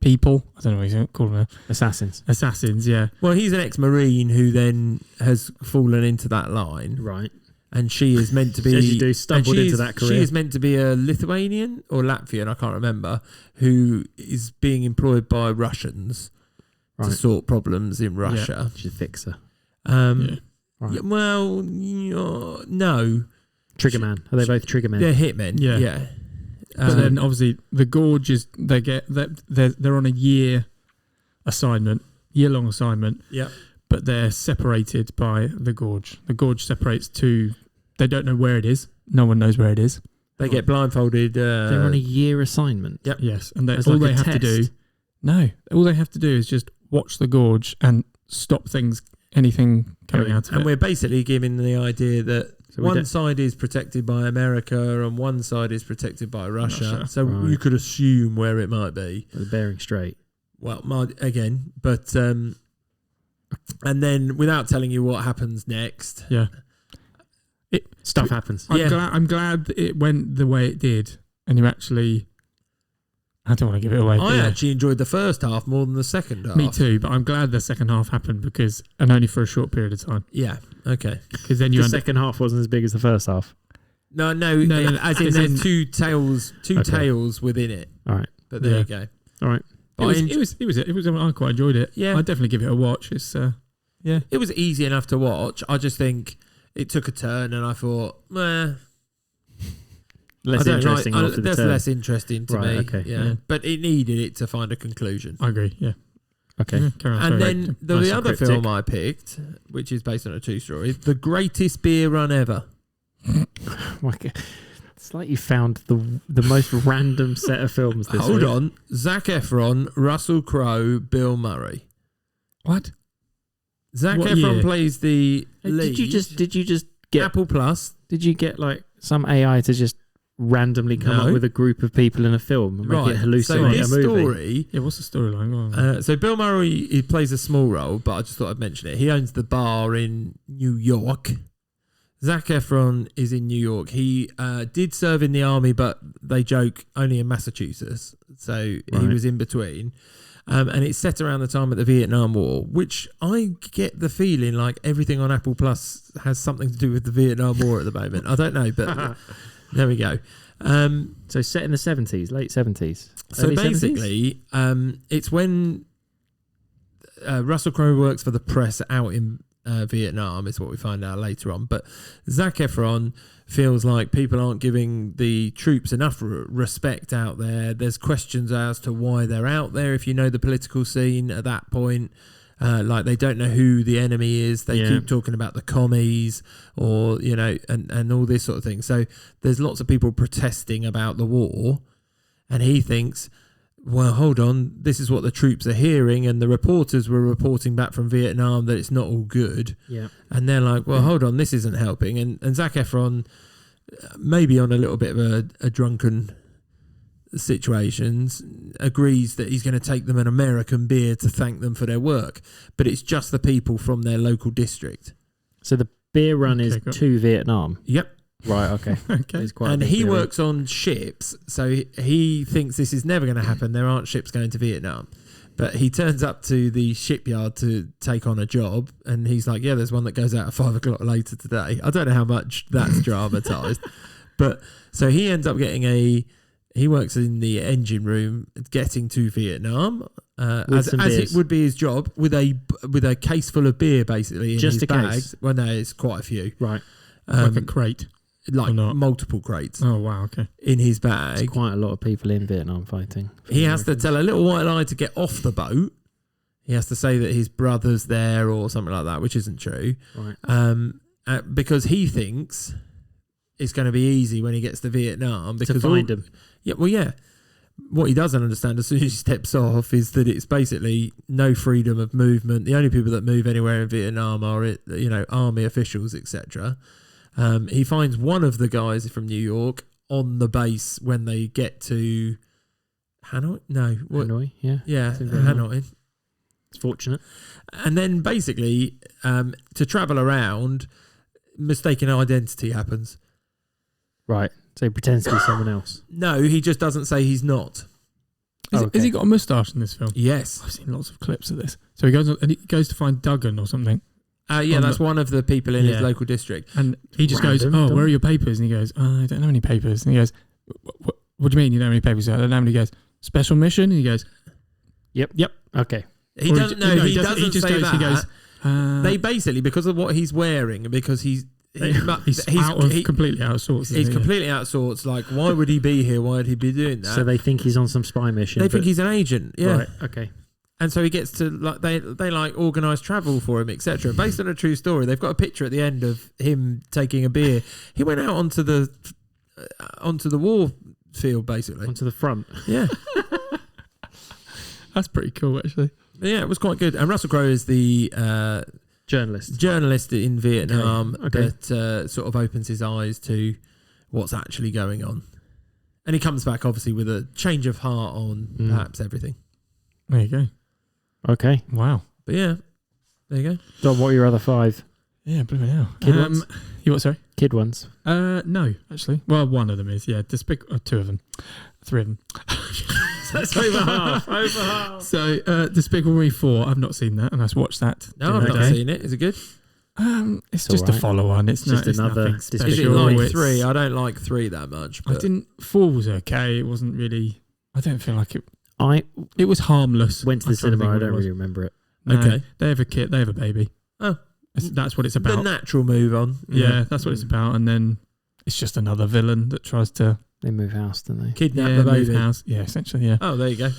people. I don't know what you call them. Assassins. Yeah. Well, he's an ex-marine who then has fallen into that line, right? And she is meant to be stumbled into that career. She is meant to be a Lithuanian or Latvian, I can't remember, who is being employed by Russians to sort problems in Russia. Yeah. She's a fixer. Right. Yeah, well, no. Triggerman. Are they both triggermen? They're hitmen. Yeah. But then obviously the gorge is they're on a year-long assignment. Yeah. But they're separated by the gorge. The gorge separates two. They don't know where it is. No one knows where it is. They get blindfolded. They're on a year assignment. Yep. Yes, and all they have to do. No, all they have to do is just watch the gorge and stop anything coming out of it. And we're basically giving the idea that one side is protected by America and one side is protected by Russia. So you could assume where it might be. The Bering Strait. Well, and then without telling you what happens next. Yeah. Stuff happens. I'm glad that it went the way it did. And you actually... I don't want to give it away. I actually enjoyed the first half more than the second half. Me too, but I'm glad the second half happened and only for a short period of time. Yeah, okay. Because then the second half wasn't as big as the first half. No. As in there's two tales within it. All right, but there you go. All right, it was. I quite enjoyed it. Yeah, I'd definitely give it a watch. It's it was easy enough to watch. I just think it took a turn, and I thought, less interesting. That's less interesting to me. Okay. Yeah. But it needed it to find a conclusion. I agree. Yeah. Okay. And then the other film I picked, which is based on a true story, The Greatest Beer Run Ever. It's like you found the most random set of films this Hold week. on. Zac Efron, Russell Crowe, Bill Murray. What? Zac Efron year? Plays the lead. Did you just get Apple Plus? Did you get like some AI to just randomly come up with a group of people in a film and make it hallucinate a movie? Story, what's the storyline? So Bill Murray, he plays a small role, but I just thought I'd mention it. He owns the bar in New York. Zac Efron is in New York. He did serve in the army, but they joke only in Massachusetts. So he was in between. And it's set around the time of the Vietnam War, which I get the feeling like everything on Apple Plus has something to do with the Vietnam War at the moment. I don't know, but there we go. So set in the 70s, late 70s. So basically, it's when Russell Crowe works for the press out in Vietnam, is what we find out later on. But Zac Efron feels like people aren't giving the troops enough respect out there. There's questions as to why they're out there, if you know the political scene at that point. Like they don't know who the enemy is. They keep talking about the commies or, and all this sort of thing. So there's lots of people protesting about the war. And he thinks, well, hold on, this is what the troops are hearing. And the reporters were reporting back from Vietnam that it's not all good. Yeah. And they're like, well, hold on, this isn't helping. And Zac Efron, maybe on a little bit of a drunken situations, agrees that he's going to take them an American beer to thank them for their work, but it's just the people from their local district. So the beer run is to Vietnam. Yep. Right. Okay. Okay. And he works on ships, so he thinks this is never going to happen. There aren't ships going to Vietnam, but he turns up to the shipyard to take on a job, and he's like, "Yeah, there's one that goes out at 5 o'clock later today." I don't know how much that's dramatized, but so he ends up getting he works in the engine room, getting to Vietnam, as it would be his job, with a case full of beer basically in his bag. Case. Well, no, it's quite a few. Right. Like a crate. Like multiple crates. Oh, wow, okay. In his bag. There's quite a lot of people in Vietnam fighting. He has to tell a little white lie to get off the boat. He has to say that his brother's there or something like that, which isn't true. Right. Because he thinks it's going to be easy when he gets to Vietnam. Because to find him. Yeah, well, yeah. What he doesn't understand as soon as he steps off is that it's basically no freedom of movement. The only people that move anywhere in Vietnam are, army officials, etc. He finds one of the guys from New York on the base when they get to Hanoi. No, what? Hanoi, yeah. Yeah, Hanoi. It's fortunate. And then basically, to travel around, mistaken identity happens. Right. So he pretends to be someone else. No, he just doesn't say he's not. Has he got a moustache in this film? Yes. I've seen lots of clips of this. So he goes to find Duggan or something. That's one of the people in his local district. And he just goes, where are your papers? And he goes, I don't have any papers. And he goes, what do you mean you don't have any papers? I don't know. And he goes, special mission? And he goes, Yep. Okay. He doesn't know. He doesn't say that. He goes, they basically, because of what he's wearing, because he's completely out of sorts. He's completely out of sorts. Like, why would he be here? Why would he be doing that? So they think he's on some spy mission. They think he's an agent. Yeah. Right. Okay. And so he gets to they organise travel for him, etc. Based on a true story. They've got a picture at the end of him taking a beer. He went out onto the war field, basically. Onto the front. Yeah. That's pretty cool, actually. Yeah, it was quite good. And Russell Crowe is the journalist in Vietnam that sort of opens his eyes to what's actually going on. And he comes back, obviously, with a change of heart on perhaps everything. There you go. Okay. Wow. But yeah, there you go. Dom, what are your other 5? Yeah, blooming hell. Kid ones? You what, sorry? Kid ones. No, actually. Well, one of them is, yeah. 2 of them. 3 of them. That's over half. So, Despicable Me 4, I've not seen that, and I've watched that. No, I've not seen it. Is it good? It's just a follow-on. It's just another. Is it like 3? I don't like 3 that much. But 4 was okay. It wasn't really. I don't feel like it. It was harmless. Went to the cinema. I don't really remember it. No, okay. They have a kid. They have a baby. Oh, that's what it's about. The natural move on. Yeah, that's what it's about. And then it's just another villain that tries to. They move house, don't they? Kidnap the baby. Move house. Yeah, essentially. Yeah. Oh, there you go.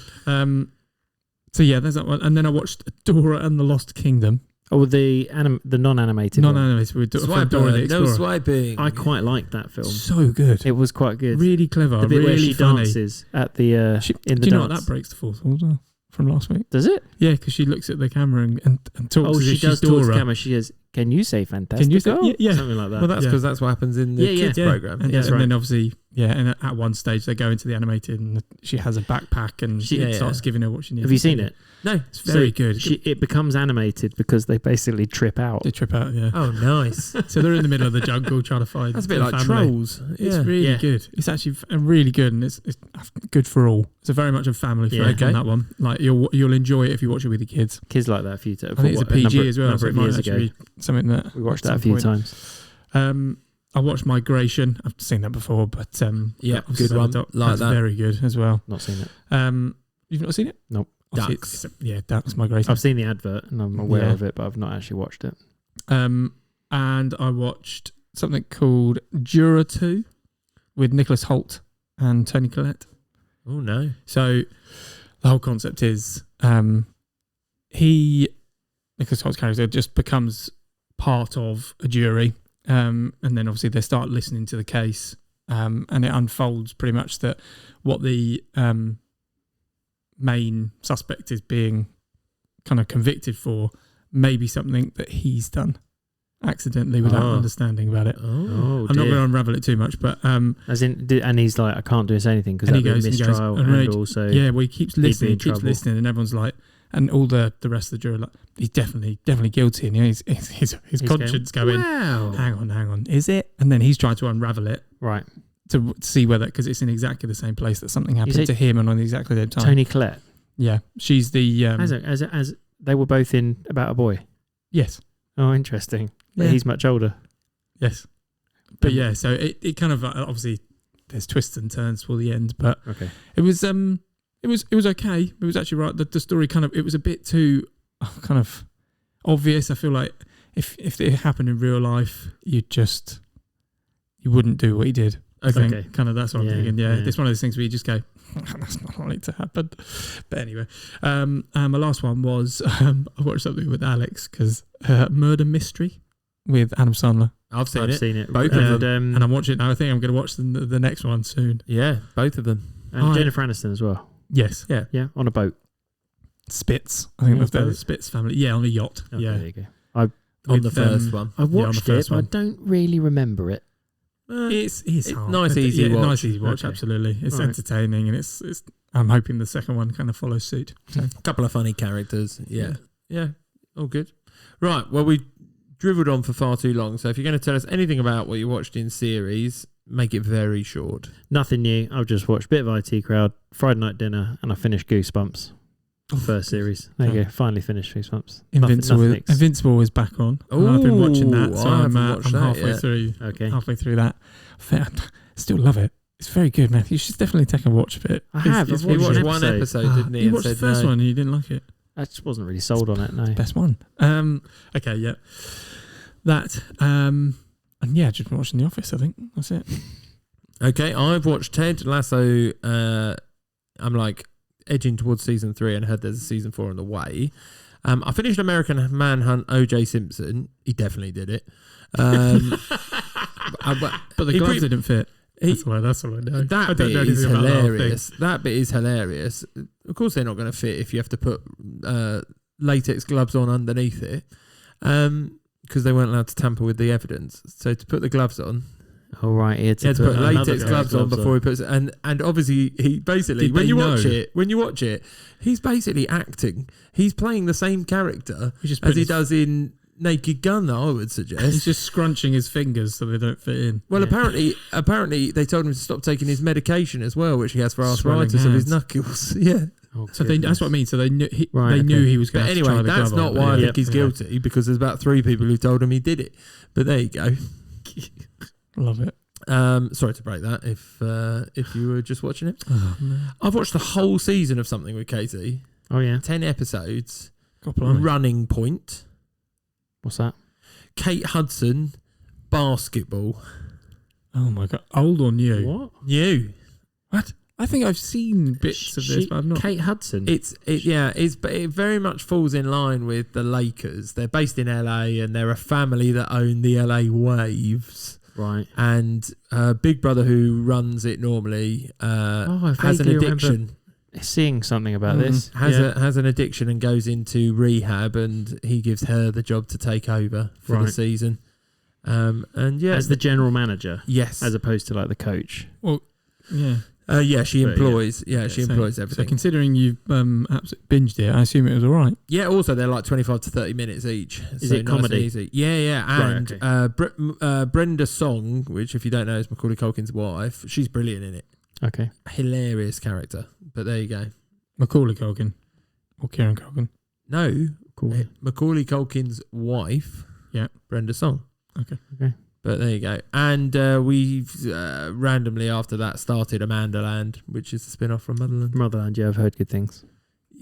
So yeah, there's that one. And then I watched Dora and the Lost Kingdom. Oh, the non-animated. Non-animated with Dora the Explorer. No swiping. I quite liked that film. So good. It was quite good. Really clever. The bit really where she funny. dances at the in the do you know what dance. that breaks the fourth wall as well from last week? Does it? Yeah, because she looks at the camera and talks. Oh, as she if does she's talk to Dora. the camera. She goes, "Can you say fantastic?" Can you say yeah. Something like that. Well, that's because that's what happens in the kids program. And, then obviously, and at one stage they go into the animated, and she has a backpack, and she starts giving her what she needs. Have you seen it? No, it's very good. It becomes animated because they basically trip out. They trip out, yeah. Oh, nice. So they're in the middle of the jungle trying to find. That's a bit like family. Trolls. It's really good. It's actually really good, and it's good for all. It's a very much a family film on that one. Like you'll enjoy it if you watch it with your kids. Kids like that a few times. I think it's a PG as well. So it might actually be something that we watched that a few times. I watched Migration. I've seen that before, but good one. Like that. Very good as well. Not seen it. You've not seen it? Nope. Ducks. Ducks Migration. I've seen the advert and I'm aware of it, but I've not actually watched it. And I watched something called Juror 2 with Nicholas Hoult and Toni Collette. Oh no! So the whole concept is Nicholas Holt's character just becomes part of a jury, and then obviously they start listening to the case, and it unfolds pretty much that what the main suspect is being kind of convicted for may be something that he's done accidentally without understanding about it. I'm not going to unravel it too much, but as in, and he's like, I can't do this anything because that'd be a mistrial, and also well, he keeps listening, and everyone's like, and all the rest of the jury are like, he's definitely guilty, and his conscience going, wow, hang on, is it? And then he's trying to unravel it, right, to see whether, because it's in exactly the same place that something happened to him and on exactly the same time. Toni Collette, yeah, she's the as they were both in About a Boy. Yes. Oh, interesting. But he's much older. Yes. But yeah, so it kind of obviously there's twists and turns for the end, but it was It was okay. It was actually right. The story it was a bit too kind of obvious. I feel like if it happened in real life, you wouldn't do what he did. Okay. Kind of that's what I'm thinking. Yeah, yeah. it's one of those things where you just go, that's not likely to happen. But anyway, my last one was I watched something with Alex because Murder Mystery with Adam Sandler. I've I've seen it. Both of them. And I'm watching it now. I think I'm going to watch the next one soon. Yeah, both of them. And Jennifer Aniston as well. Yes. Yeah, on a boat. Spitz. I think that's the boat. Spitz family. Yeah, on a yacht. Okay, Yeah. there you go. On the first one. I watched first it, but I one. don't really remember it. It's hard. nice, easy watch. Nice, easy watch. Okay. Absolutely, it's Right. entertaining, and it's. I'm hoping the second one kind of follows suit. So. A couple of funny characters. Yeah. All good. Right. Well, we dribbled on for far too long. So if you're going to tell us anything about what you watched in series, make it very short. Nothing new. I've just watched a bit of IT Crowd, Friday Night Dinner, and I finished Goosebumps. First series. There you go. Finally finished Goosebumps. Invincible is back on. And I've been watching that, so I I'm haven't watched that halfway yet. through. Okay. Halfway through that. I still love it. It's very good, man. You should definitely take a watch of it. I have. It's I've He watched watched an one episode. episode, didn't he? You and watched the said first no. one and you didn't like it. I just wasn't really sold on it, no. Best one. Okay, yeah. That. And yeah, just been watching The Office, I think. That's it. Okay, I've watched Ted Lasso. I'm like edging towards season 3 and heard there's a season 4 on the way. I finished American Manhunt. O.J. Simpson. He definitely did it. But the gloves didn't fit. That's all I know. That bit is hilarious. That bit is hilarious. Of course, they're not going to fit if you have to put latex gloves on underneath it, because they weren't allowed to tamper with the evidence. So to put the gloves on, All right, he had he had to put another latex guy's gloves on before he puts it. And obviously, he basically Did when they you know? watch it, he's basically acting. He's playing the same character He just as put he his- does in Naked Gun. I would He's suggest. just scrunching his fingers so they don't fit in. Well, Yeah. apparently they told him to stop taking his medication as well, which he has for Swelling arthritis of his hands. knuckles. Yeah. Oh, So that's what I mean. So they knew Right, they okay. knew he was going But to try anyway, the that's glove not on, why I but think he's yeah. guilty, because there's about 3 people who told him he did it. But there you go. Love it. Sorry to break that if you were just watching it. Oh, no. I've watched the whole season of Something with Katie. Oh, yeah. 10 episodes. God blimey. Running Point. What's that? Kate Hudson. Basketball. Oh my god. Old or new? What? New. What? I think I've seen bits of this, but I've not. Kate Hudson. But it very much falls in line with the Lakers. They're based in LA and they're a family that own the LA Waves. Right. And Big Brother, who runs it normally, I has an vaguely addiction. remember seeing something about this. Has an addiction and goes into rehab, and he gives her the job to take over for the Right. season. And yeah, As the general manager, yes, as opposed to like the coach. Yeah. she But, employs. Yeah, she So- employs So everything. considering you've absolutely binged it, I assume it was all right. Yeah, also they're like 25 to 30 minutes each. Is so it nice and comedy? easy. Yeah. Right, And Brenda Song, which if you don't know is Macaulay Culkin's wife, she's brilliant in it. Okay. Hilarious character. But there you go. Macaulay Culkin or Kieran Culkin. No, Cool. Macaulay Culkin's wife. Yeah. Brenda Song. Okay. But there you go. And we've randomly after that started Amanda Land, which is the spin-off from Motherland. Motherland, yeah, I've heard good things.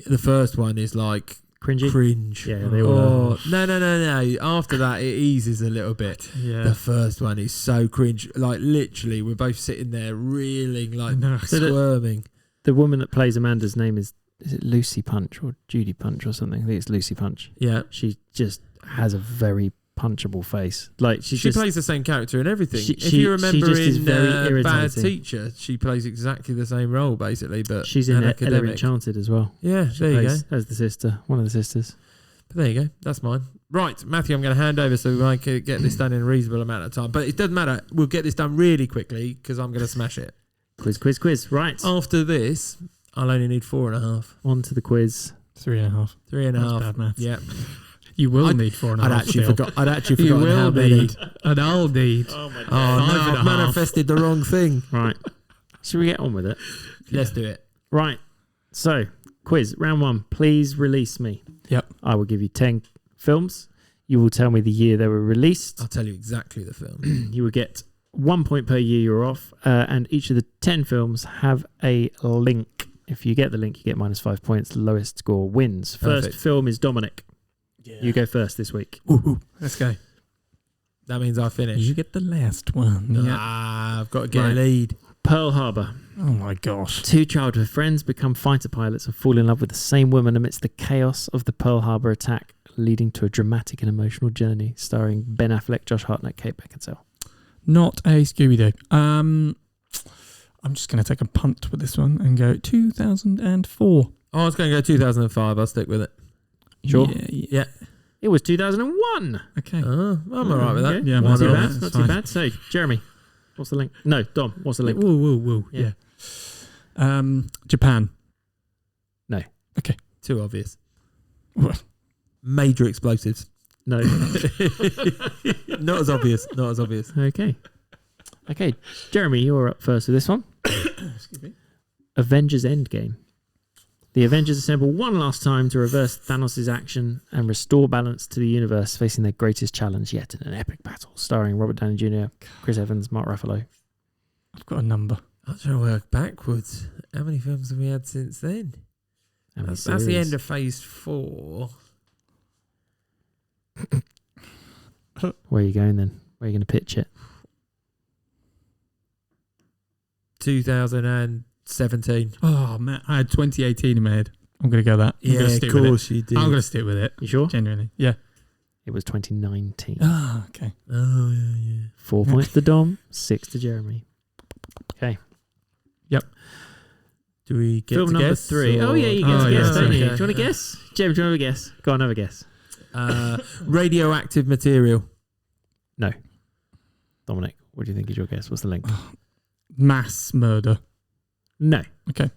The first one is like Cringy? cringe. Yeah, they all are. No. After that, it eases a little bit. Yeah. The first one is so cringe. Like literally, we're both sitting there reeling, like No. So squirming. The woman that plays Amanda's name is it Lucy Punch or Judy Punch or something? I think it's Lucy Punch. Yeah. She just has a very punchable face. Like She just, plays the same character in everything. She- if she- you remember she just is in very Bad irritating. Teacher, she plays exactly the same role basically, but she's in an Ella academic. Enchanted as well. Yeah, She there you go. plays as the sister, one of the sisters. But there you go. That's mine. Right, Matthew, I'm going to hand over so we can get this done in a reasonable amount of time. But it doesn't matter. We'll get this done really quickly because I'm going to smash it. Quiz. Right. After this, I'll only need 4.5. On to the quiz. 3.5. 3.5. That's bad maths. Yeah. You will need 4.5. I'd actually still. forgotten You how will many. need. And I'll need. Oh my Oh, no, 5.5. I've manifested the wrong thing. Right. Should we get on with it? Let's do it. Right. So, quiz, round 1. Please release me. Yep. I will give you 10 films. You will tell me the year they were released. I'll tell you exactly the film. You will get 1 point per year you're off. And each of the 10 films have a link If you get the link, you get -5 points. Lowest score wins. First Perfect. film is Dominic. Yeah. You go first this week. Let's go. That means I finish. You get the last one. Yeah. I've got to get a lead. Pearl Harbor. Oh my gosh. 2 childhood friends become fighter pilots and fall in love with the same woman amidst the chaos of the Pearl Harbor attack, leading to a dramatic and emotional journey. Starring Ben Affleck, Josh Hartnett, Kate Beckinsale. Not a Scooby-Doo. I'm just going to take a punt with this one and go 2004. I was going to go 2005. I'll stick with it. Sure. Yeah. It was 2001. Okay. I'm all right with that. Okay. Yeah, I'm not too happy with bad. that. Not That's too fine. bad. So, Jeremy, what's the link? No, Dom, what's the link? Whoa. Yeah. Yeah. Japan. Too obvious. What? Major explosives. No. Not as obvious. Not as obvious. Okay. Jeremy, you're up first with this one. Excuse me. Avengers Endgame. The Avengers assemble one last time to reverse Thanos' action and restore balance to the universe, facing their greatest challenge yet in an epic battle. Starring Robert Downey Jr., Chris Evans, Mark Ruffalo. I've got a number. I'm trying to work backwards. How many films have we had since then? How many That's the series? end of phase 4. Where are you going then? Where are you going to pitch it? 2017. Oh, man. I had 2018 in my head. I'm going to go that. I'm Yeah, gonna of stick with it. course you did. I'm going to stick with it. You sure? Genuinely. Yeah. It was 2019. Ah, okay. Oh, yeah. 4 points to Dom, 6 to Jeremy. Do we get Film to number guess, 3. or- Oh, yeah, you get to yeah, guess, don't you? okay. Do you want to guess? Jem, do you want to guess? Go on, have a guess. Radioactive material. Dominic, what do you think is your guess? What's the link? Mass murder. No. I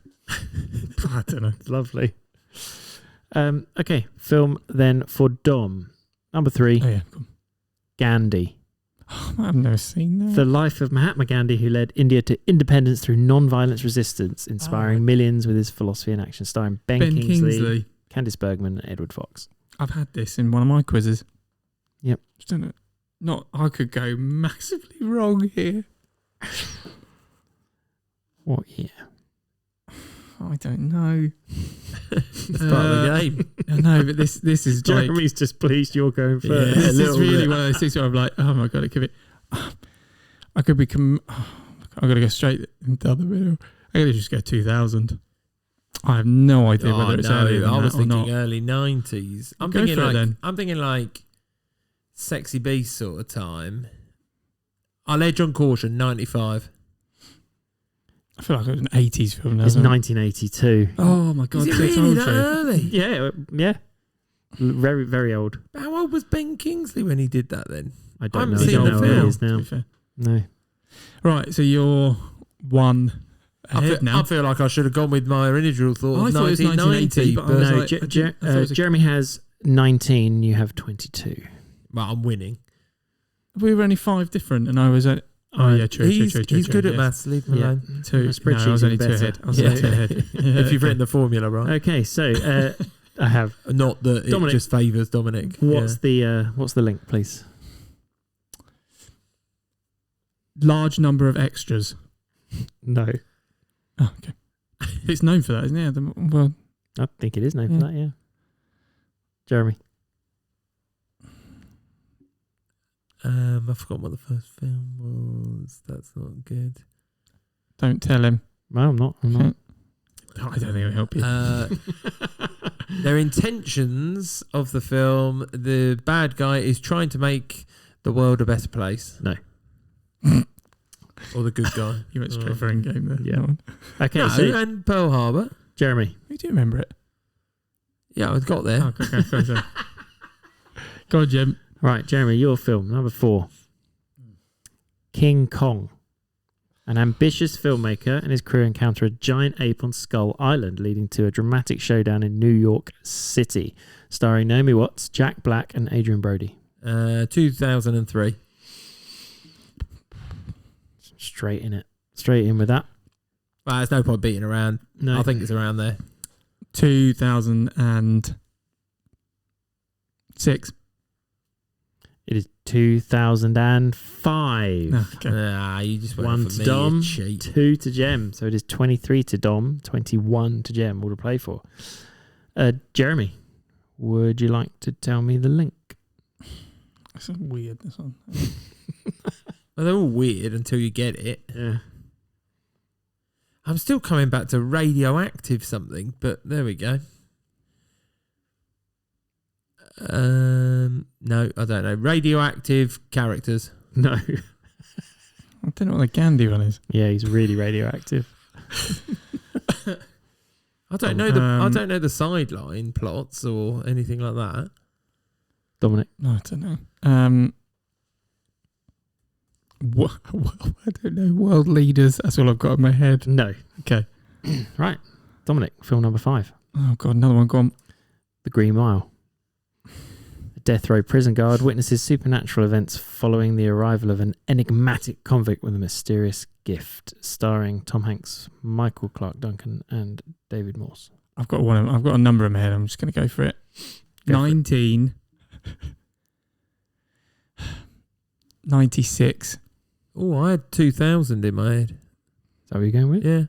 don't know. Lovely. Okay, film then for Dom. Number 3, Oh, yeah. Cool. Gandhi. I've never seen that. The life of Mahatma Gandhi, who led India to independence through non-violence resistance, inspiring millions with his philosophy and action. Starring Ben Kingsley, Candice Bergman, and Edward Fox. I've had this in one of my quizzes. Yep. Just don't know. I could go massively wrong here. What year? I don't know. It's part of the game. I know, but this is like, Jeremy's just pleased you're going Yeah. first. this a is little really bit. one of those things where I'm like, oh my god, it could be. I could become. I'm gonna go straight into the other middle. I'm gonna just go 2000. I have no idea whether it's earlier than I was that or thinking not. early 90s. I'm Go thinking for it like then. I'm thinking like Sexy Beast sort of time. I'll edge on caution, 95. I feel like it was an 80s film now. It's isn't it? 1982. Oh my god, Is it so really that told you. early? Yeah. Very, very old. How old was Ben Kingsley when he did that then? I I don't haven't know. seen I don't the know where film, he is To now. be fair. No. Right, so you're one ahead now. I feel like I should have gone with my original thought I of thought it was 1990, 1980, but I but was No, like, I thought it was a- Jeremy has 19. You have 22. well, I'm winning. we were only 5 different, and I was at. Oh yeah, true. He's true, good at yes. maths. Leave him Yeah. alone. 2. My No, I spreadsheet's was only 2 better. ahead. I was Yeah. only 2 ahead. If you've written the formula right, Okay, so I have. not that it Dominic. just favours Dominic. What's the link, please? Large number of extras. No, Oh, okay. It's known for that, isn't it? Well, I think it is known Yeah. for that. Yeah, Jeremy. I forgot what the first film was. That's not good. don't tell him. No, I'm not. I'm not. I don't think it'll help you. Their intentions of the film, the bad guy is trying to make the world a better place. No. Or the good guy. You went straight for Endgame there. Yeah. No. Okay, No, so and Pearl Harbor. Jeremy. We do remember it. Yeah, I got there. Oh, okay. Go on, Jim. Right, Jeremy, your film number 4. King Kong. An ambitious filmmaker and his crew encounter a giant ape on Skull Island, leading to a dramatic showdown in New York City, starring Naomi Watts, Jack Black, and Adrian Brody. 2003. Straight in it. Straight in with that. Well, there's no point beating around. No. I think it's around there. 2006. It is 2005. Okay. You just went 1 for to me, Dom, you cheat. 2 to Jem. So it is 23 to Dom, 21 to Jem, all to play for. Jeremy, would you like to tell me the link? It's weird, this one. Well, they're all weird until you get it. Yeah. I'm still coming back to radioactive something, but there we go. No, I don't know. Radioactive characters. No. I don't know what the Gandhi one is. Yeah, he's really radioactive. I don't know the sideline plots or anything like that. Dominic. No, I don't know. I don't know. World leaders. That's all I've got in my head. No. Okay. Right. Dominic, film number 5. Oh, God, another one. Go on. The Green Mile. A death row prison guard witnesses supernatural events following the arrival of an enigmatic convict with a mysterious gift, starring Tom Hanks, Michael Clark Duncan, and David Morse. I've got one. I've got a number in my head. I'm just going to go for it. Go for it. 1996. Oh, I had 2000 in my head. Is that what you're going with? Yeah.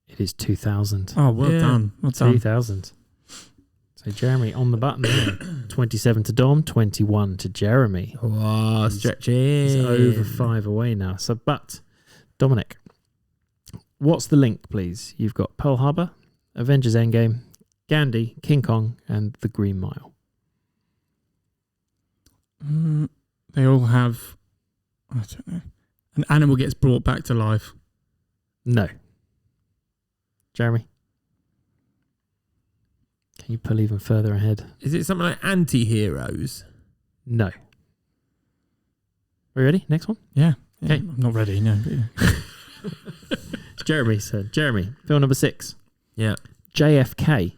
It is 2000. Oh, well Yeah. done. Well done. 2000. So Jeremy on the button there. 27 to Dom, 21 to Jeremy. Oh, stretching. He's over 5 away now. So, but Dominic, what's the link, please? You've got Pearl Harbor, Avengers Endgame, Gandhi, King Kong, and The Green Mile. They all have, I don't know, an animal gets brought back to life. No. Jeremy? Can you pull even further ahead? Is it something like anti-heroes? No. We ready? Next one? Yeah. Okay. I'm not ready, no. But yeah. It's Jeremy's turn. Jeremy, film number 6. Yeah. JFK.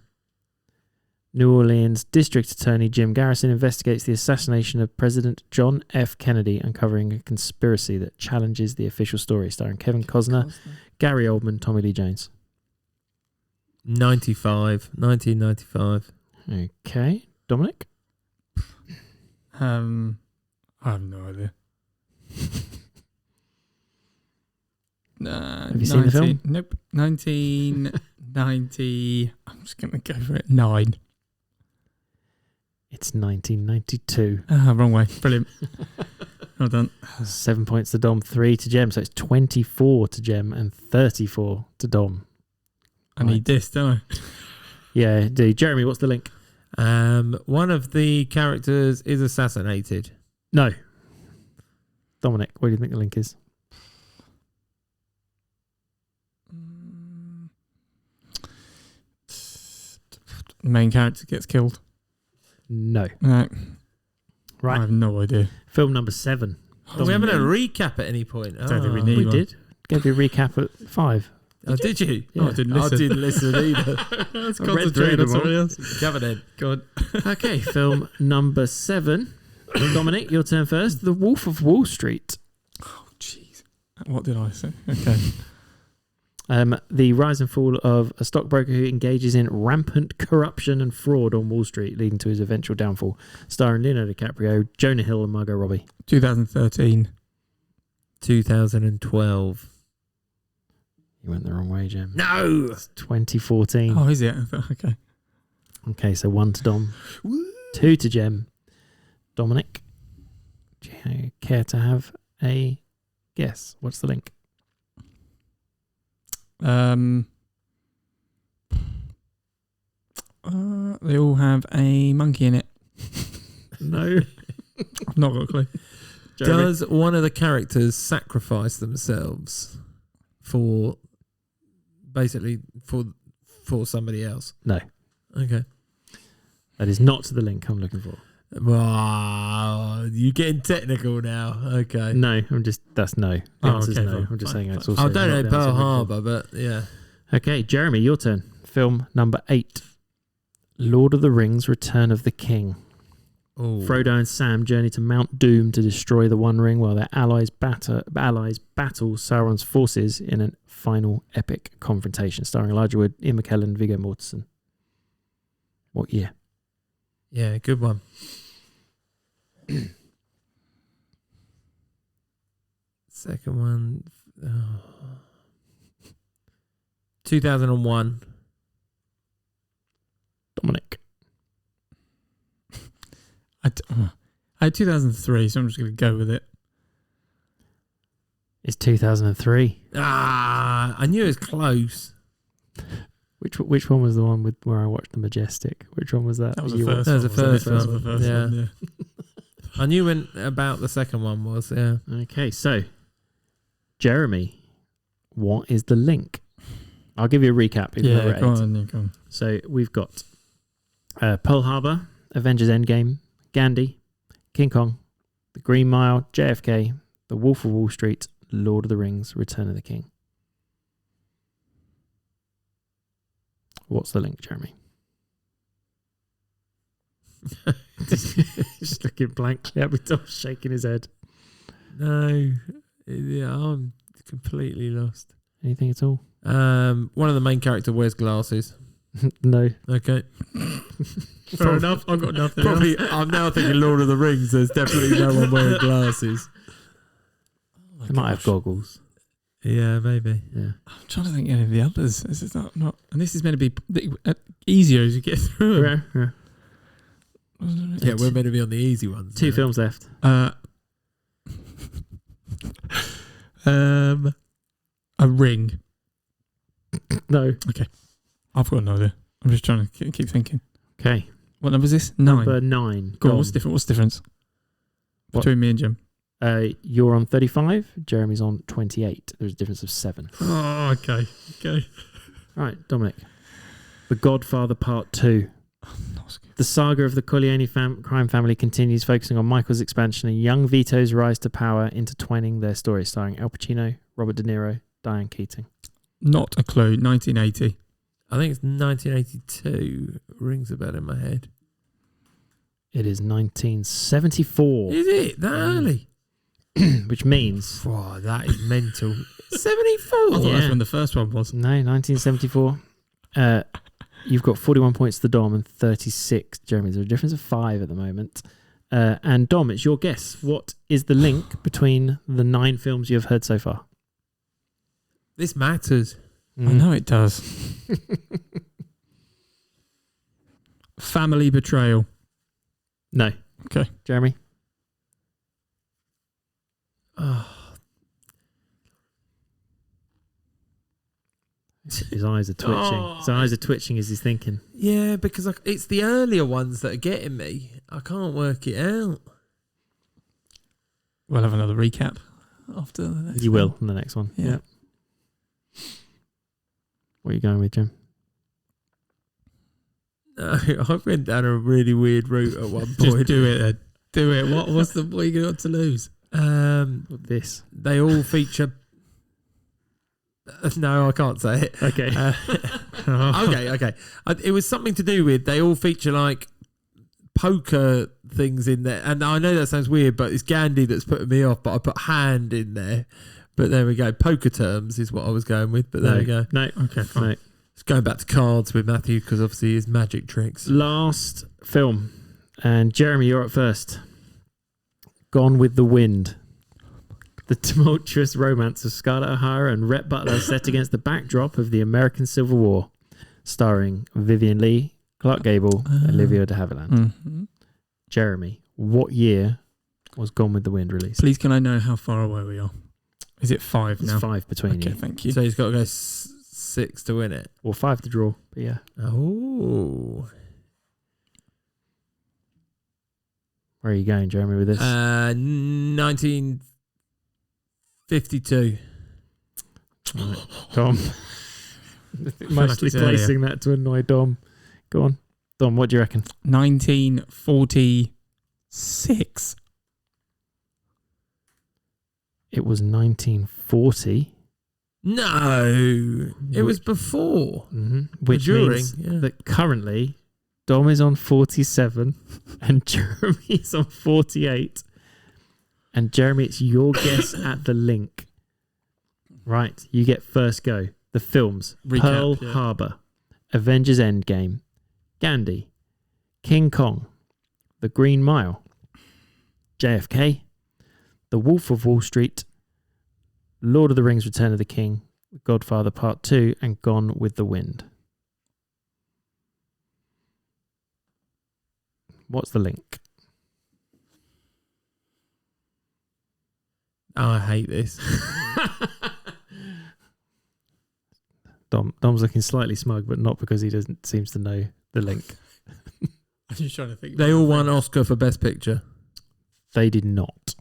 New Orleans District Attorney Jim Garrison investigates the assassination of President John F. Kennedy, uncovering a conspiracy that challenges the official story, starring Kevin Costner, Gary Oldman, Tommy Lee Jones. 1995. Okay. Dominic? I have no idea. Have you seen the film? Nope. 1990. I'm just going to go for it. 9. It's 1992. Wrong way. Brilliant. Well done. 7 points to Dom, 3 to Jem. So it's 24 to Jem and 34 to Dom. I need this, don't I? Yeah, do. Jeremy, what's the link? One of the characters is assassinated. No. Dominic, what do you think the link is? The main character gets killed. No. No. Right. I have no idea. Film number 7. We haven't had a recap at any point. Don't think we need We one. did. Gave you a recap at 5. Did you? Yeah. Oh, I didn't listen. I didn't listen either. Let's I read through them all. Cover then. God. Okay, film number 7. Dominic, your turn first. The Wolf of Wall Street. Oh, jeez. What did I say? Okay. The rise and fall of a stockbroker who engages in rampant corruption and fraud on Wall Street, leading to his eventual downfall. Starring Leonardo DiCaprio, Jonah Hill, and Margot Robbie. 2013. 2012. You went the wrong way, Jem. No! It's 2014. Oh, is it? Okay. Okay, so 1 to Dom, 2 to Jem. Dominic, do you care to have a guess? What's the link? They all have a monkey in it. No. I've not got a clue. Jeremy? Does one of the characters sacrifice themselves for basically for somebody else? No. Okay. That is not the link I'm looking for. Wow, you're getting technical now. Okay. No, that's no. The Oh, answer's okay, no. fine, I'm just fine, saying it's fine. also I don't not know the Pearl answer I'm looking Harbor, but yeah. for. Okay, Jeremy, your turn. Film number 8. Lord of the Rings, Return of the King. Oh. Frodo and Sam journey to Mount Doom to destroy the One Ring while their allies battle Sauron's forces in a final epic confrontation, starring Elijah Wood, Ian McKellen, Viggo Mortensen. What year? Yeah, good one. Second one. 2001. Dominic. I had 2003, so I'm just going to go with it. It's 2003. I knew it was close. Which one was the one with where I watched The Majestic? Which one was that? That was the You first That was one. the first That was one. the first Yeah. one, yeah. I knew when about the second one was. Yeah. Okay, so Jeremy, what is the link? I'll give you a recap. If Yeah, you're go eight. on, yeah, go on. So we've got Pearl Harbor, Avengers Endgame, Gandhi, King Kong, The Green Mile, JFK, The Wolf of Wall Street, Lord of the Rings, Return of the King. What's the link, Jeremy? Just looking blankly at me, Tom shaking his head. No. Yeah, I'm completely lost. Anything at all? One of the main character wears glasses. No. Okay. Fair enough. I've got nothing Probably. else. I'm now thinking Lord of the Rings. There's definitely no one wearing glasses. They might have goggles. Yeah, maybe. Yeah. I'm trying to think of any of the others. This is not, and this is meant to be easier as you get through them. Yeah. Yeah, we're meant to be on the easy ones. Two films left. A ring. No. I've got no idea. I'm just trying to keep thinking. Okay. What number is this? 9. Number 9. Go on, Dom. what's different? What's the difference What? between me and Jim? You're on 35. Jeremy's on 28. There's a difference of 7. Oh, okay. Right, Dominic. The Godfather Part 2. The saga of the Corleone crime family continues, focusing on Michael's expansion and young Vito's rise to power, intertwining their story, starring Al Pacino, Robert De Niro, Diane Keaton. Not a clue. 1980. I think it's 1982. Rings a bell in my head. It is 1974, Is it that early? which means... Wow, that is mental. 74. I thought Yeah. that's when the first one was. No, 1974. You've got 41 points to Dom and 36, Jeremy. There's a difference of 5 at the moment. And Dom, it's your guess. What is the link between the 9 films you've heard so far? This matters. I know it does. Family betrayal. No. Okay. Jeremy? Oh, His eyes are twitching. Oh. His eyes are twitching as he's thinking. yeah, because it's the earlier ones that are getting me. I can't work it out. We'll have another recap after the next You one. will in the next one. Yeah. What are you going with, Jim? No, I went down a really weird route at one point. Just do it then. Do it. What are you got to lose? This. They all feature. No, I can't say it. Okay. Okay. It was something to do with they all feature like poker things in there, and I know that sounds weird, but it's Gandhi that's putting me off. But I put hand in there. But there we go. Poker terms is what I was going with. But there we go. No. Okay, fine. No. It's going back to cards with Matthew because obviously his magic tricks. Last film. And Jeremy, you're up first. Gone with the Wind. The tumultuous romance of Scarlett O'Hara and Rhett Butler set against the backdrop of the American Civil War. Starring Vivian Leigh, Clark Gable, Olivia de Havilland. Mm-hmm. Jeremy, what year was Gone with the Wind released? Please, can I know how far away we are? Is it 5 It's now? 5 between Okay, you. thank you. So he's got to go 6 to win it. Or 5 to draw. But yeah. Oh. Where are you going, Jeremy, with this? 1952. Right. Dom. Mostly it's earlier. placing that to annoy Dom. Go on. Dom, what do you reckon? 1946. It was 1940. No, it was before. Which During, means yeah. that currently Dom is on 47 and Jeremy's on 48. And Jeremy, it's your guess at the link. Right, you get first go. The films: Recap, Pearl yeah. Harbor, Avengers Endgame, Gandhi, King Kong, The Green Mile, JFK, The Wolf of Wall Street, Lord of the Rings: Return of the King, Godfather Part 2, and Gone with the Wind. What's the link? Oh, I hate this. Dom's looking slightly smug, but not because he doesn't seems to know the link. I'm just trying to think. They all won Oscar for Best Picture. They did not.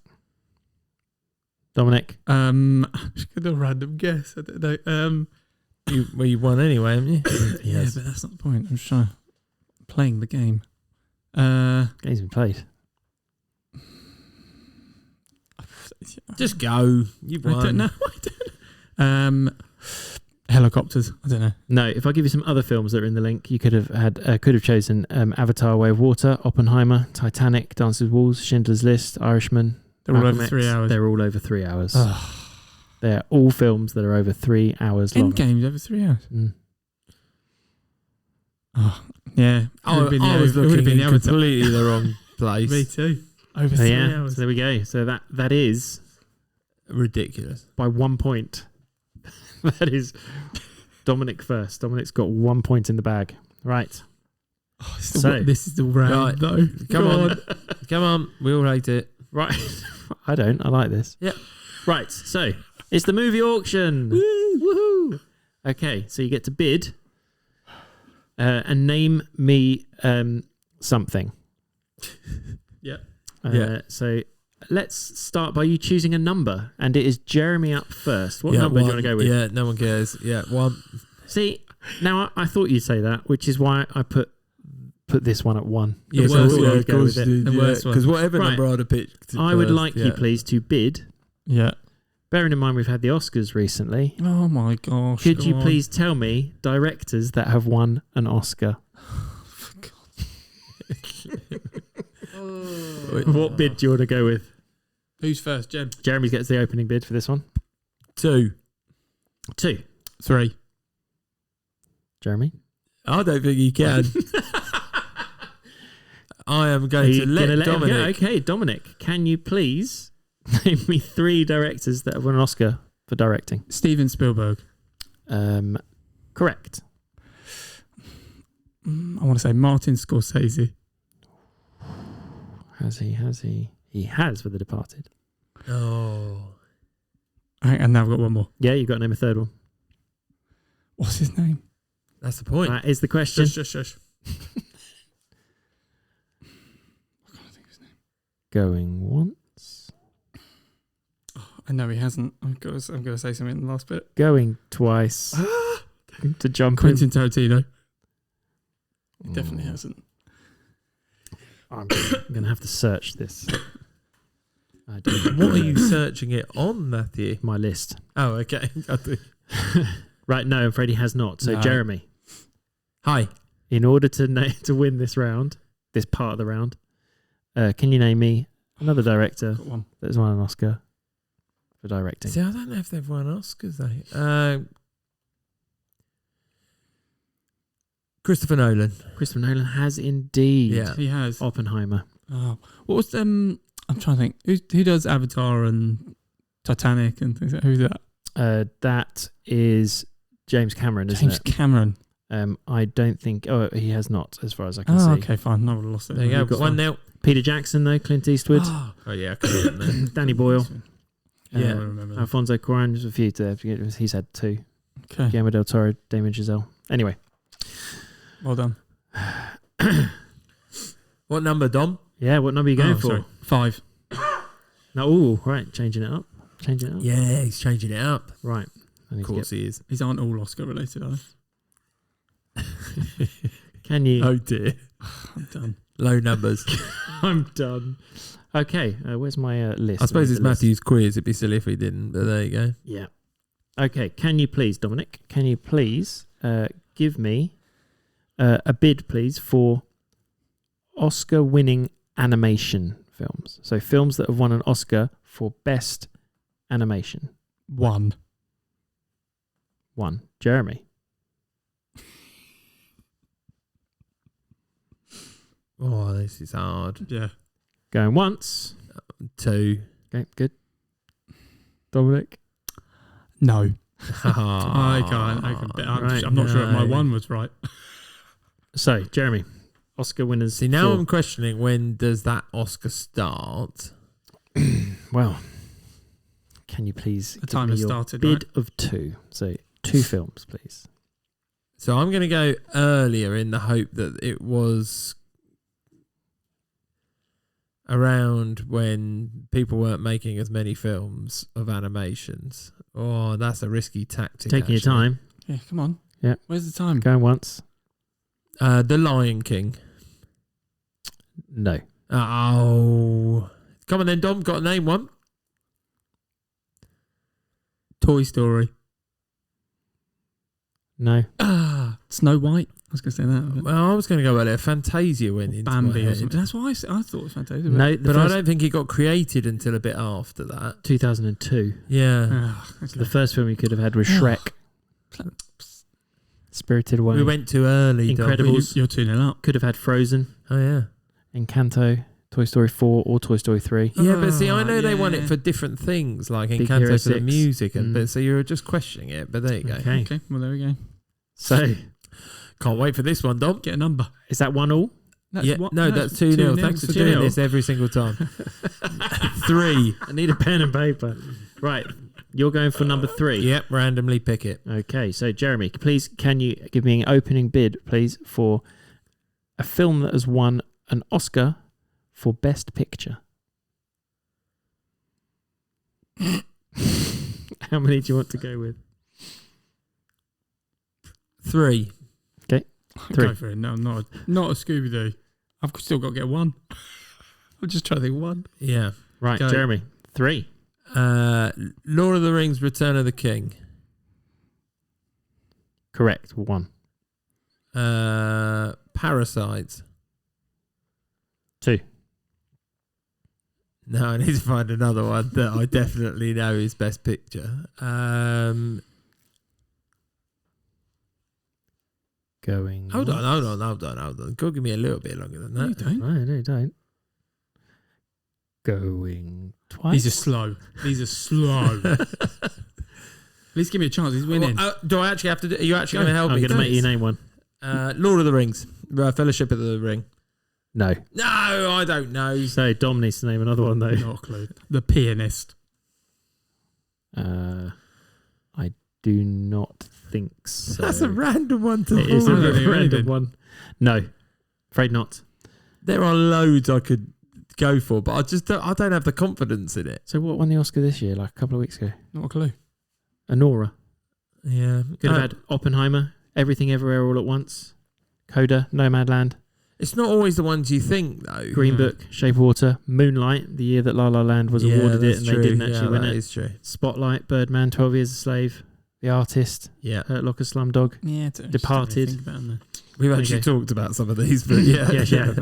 Dominic? I'm just going to random guess. I don't know. You won anyway, haven't you? Yeah, Yes. but that's not the point. I'm just trying playing the game. Game's been played. Just go. You've won. I don't know. Helicopters. I don't know. No, if I give you some other films that are in the link, you could have chosen Avatar: Way of Water, Oppenheimer, Titanic, Dances with Wolves, Schindler's List, Irishman. They're all Malcolm over X. 3 hours. They're all over 3 hours. They're all films that are over 3 hours long. Endgame's over 3 hours. Mm. Oh, yeah. I was looking in completely the wrong place. Me too. Over So 3 yeah, hours. so there we go. So that is Ridiculous. by 1 point. That is Dominic first. Dominic's got 1 point in the bag. Right. Oh, So- this is the round, Right. though. Come Go on. Come on. We all hate it. Right. I don't. I like this. Yep. Right. So it's the movie auction. Woohoo. Okay. So you get to bid and name me something. Yeah. Yeah. So let's start by you choosing a number. And it is Jeremy up first. What number do you want to go with? Yeah, no one cares. Yeah, one. See, now I thought you'd say that, which is why I put this one at 1. Yeah, Because I thought you'd go with it. The worst one. Because whatever Right. number I'd have picked. I would first, like you, please, to bid. Yeah. Bearing in mind we've had the Oscars recently, Oh, my gosh. could go you on. please tell me directors that have won an Oscar? What bid do you want to go with? Who's first, Jen? Jeremy gets the opening bid for this one. 2. 2. 3. Jeremy? I don't think he can. I am Are going you to gonna let him go? Dominic. Okay, Dominic, can you please name me 3 directors that have won an Oscar for directing? Steven Spielberg. Correct. I want to say Martin Scorsese. Has he? He has for The Departed. Oh. And now I've got one more. Yeah, you've got to name a third one. What's his name? That's the point. That is the question. Shush. I can't think of his name. Going once. I know he hasn't. I'm going to say something in the last bit. Going twice. To jump Quentin Tarantino. He in. definitely hasn't. I'm going to have to search this. I don't What are you searching it on, Matthew? My list. Oh, okay. Right, no, I'm afraid he has not. So, No. Jeremy, Hi. in order to win this round, this part of the round, can you name me another director Got one. that has won an Oscar for directing? See, I don't know if they've won Oscars, though. Christopher Nolan. Christopher Nolan has indeed. Yeah. He has. Oppenheimer. Oh, what was I'm trying to think. Who does Avatar and Titanic and things like that? Who's that? That is James Cameron, isn't James it? Cameron. I don't think. Oh, he has not, as far as I can Oh, see. okay, fine. No, I lost it. There you You've go. got 1-0. Peter Jackson, though. Clint Eastwood. Oh, yeah, I can do it, man. Danny Boyle. Yeah, I Uh, remember that. Alfonso Cuarón. There's a few there. He's had 2. Okay, Guillermo del Toro, Damien Chazelle. Anyway. well done. What number, Dom? Yeah, what number are you going Oh, for? sorry. 5. No, ooh, right, changing it up. Yeah, he's changing it up. Right. I need Of to course he is. These aren't all Oscar related, are they? Can you? Oh, dear. I'm done. Low numbers. I'm done. Okay, where's my list? I suppose Where's it's the list? Matthew's quiz. It'd be silly if he didn't, but there you go. Yeah. Okay, can you please, Dominic, give me a bid, please, for Oscar-winning animation films? So films that have won an Oscar for best animation. 1. 1. Jeremy. Oh, this is hard. Yeah. Going once. 2. Okay, good. Dominic? No. I I'm not sure if my one was right. So, Jeremy, Oscar winners. See, now for- I'm questioning, when does that Oscar start? Well, can you please The give time me has your started, bid right? of 2? So, 2 films, please. So I'm going to go earlier in the hope that it was around when people weren't making as many films of animations. Oh, that's a risky tactic. Taking your actually. time. Yeah, come on. Yeah. Where's the time? Going once. The Lion King. No. Oh. Come on then, Dom. Got to name one. Toy Story. No. Snow White. I was going to say that. Well, I was going to go earlier. Fantasia went into my Bambi or head. something. That's why I thought it was Fantasia. No, But I don't think it got created until a bit after that. 2002. Yeah. The first film you could have had was Shrek. Spirited Away. We went too early, Dom. Incredibles. You're 2-0 up. Could have had Frozen, Oh, yeah. Encanto, Toy Story 4, or Toy Story 3. Yeah, but see, I know they yeah. won it for different things, like Big Encanto Hero for the 6. music, and Mm. but so you're just questioning it. But there you go. Okay. Okay, well, there we go. So, Can't wait for this one, Dom. Get a number. is that 1-1? That's Yeah, what- no, that's 2-0. 2-0. Thanks So for doing 2-0. this every single time. 3. I need a pen and paper. Right. You're going for number 3. Yep, randomly pick it. Okay. So, Jeremy, please, can you give me an opening bid, please, for a film that has won an Oscar for Best Picture? How many do you want to go with? 3. Three. Go for it. No, not a Scooby Doo. I've still got to get one. I'm just trying to think one. Yeah. Right, Go. Jeremy. 3. Lord of the Rings, Return of the King. Correct. 1. Parasites. 2. No, I need to find another one that I definitely know is Best Picture. Going. Hold on. Go give me a little bit longer than No, you that. don't. No, don't. Going twice. These are slow. At least give me a chance. He's winning. Do I actually have to? Are you actually going to help I'm me? going to make you name one. Lord of the Rings, Fellowship of the Ring. No. No, I don't know. So Dom needs to name another one though. Not a clue. The Pianist. I do not think so. That's a random one to It is a I don't very know random anything. one. No, afraid not. There are loads I could go for, but I don't have the confidence in it. So what won the Oscar this year? Like a couple of weeks ago. Not a clue. Anora. Yeah, Could have had Oppenheimer, Everything Everywhere All at Once, Coda, Nomadland, It's not always the ones you think, though. Green Book, Shape of Water, Moonlight, the year that La La Land was awarded it and they didn't actually win That it. is true. Spotlight, Birdman, 12 Years a Slave, The Artist, Yeah, Hurt Locker, Slumdog. Yeah, Departed. we've actually Okay. talked about some of these, but yeah, Yes, yeah.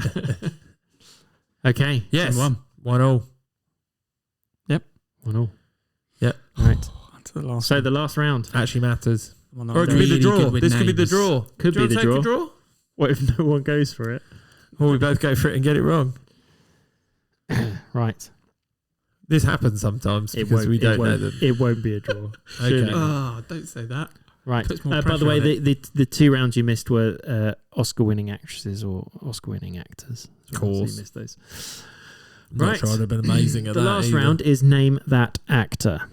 Okay. yes, 1-1. 1-1. 1-1. Yep. Right. To the last So one. the last round. Actually matters. One Or it could be the really draw. good with This could be the names. draw. Could Do you be wanna the take draw. a draw. What if no one goes for it? Or we both go for it and get it wrong. Right. This happens sometimes It because won't, we it don't know won't, them. it won't be a draw. Okay. Surely. Oh, don't say that. Right. Puts more By the pressure way, on it. the 2 rounds you missed were Oscar-winning actresses or Oscar-winning actors. Of course. So you missed those. Not Right. sure I'd have been amazing at The that last either. round is Name That Actor.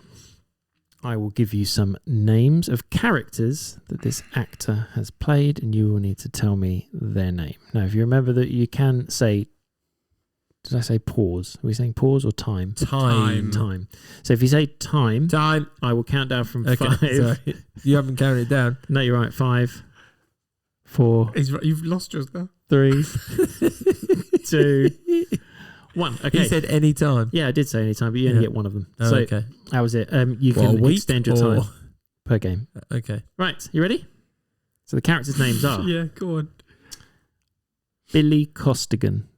I will give you some names of characters that this actor has played, and you will need to tell me their name. Now, if you remember that you can say, did I say pause? Are we saying pause or time? Time. Time. So if you say time, Time. I will count down from Okay, 5. sorry. You haven't counted down. No, you're right. 5, 4, He's right. You've lost yours now. 3, 2, 1. Okay. He said any time. Yeah, I did say any time, but you only Yeah. get one of them. Oh, So okay. that was it. You What, a can week extend your or- time per game. Okay. Right, you ready? So the characters' names are Yeah, go on. Billy Costigan,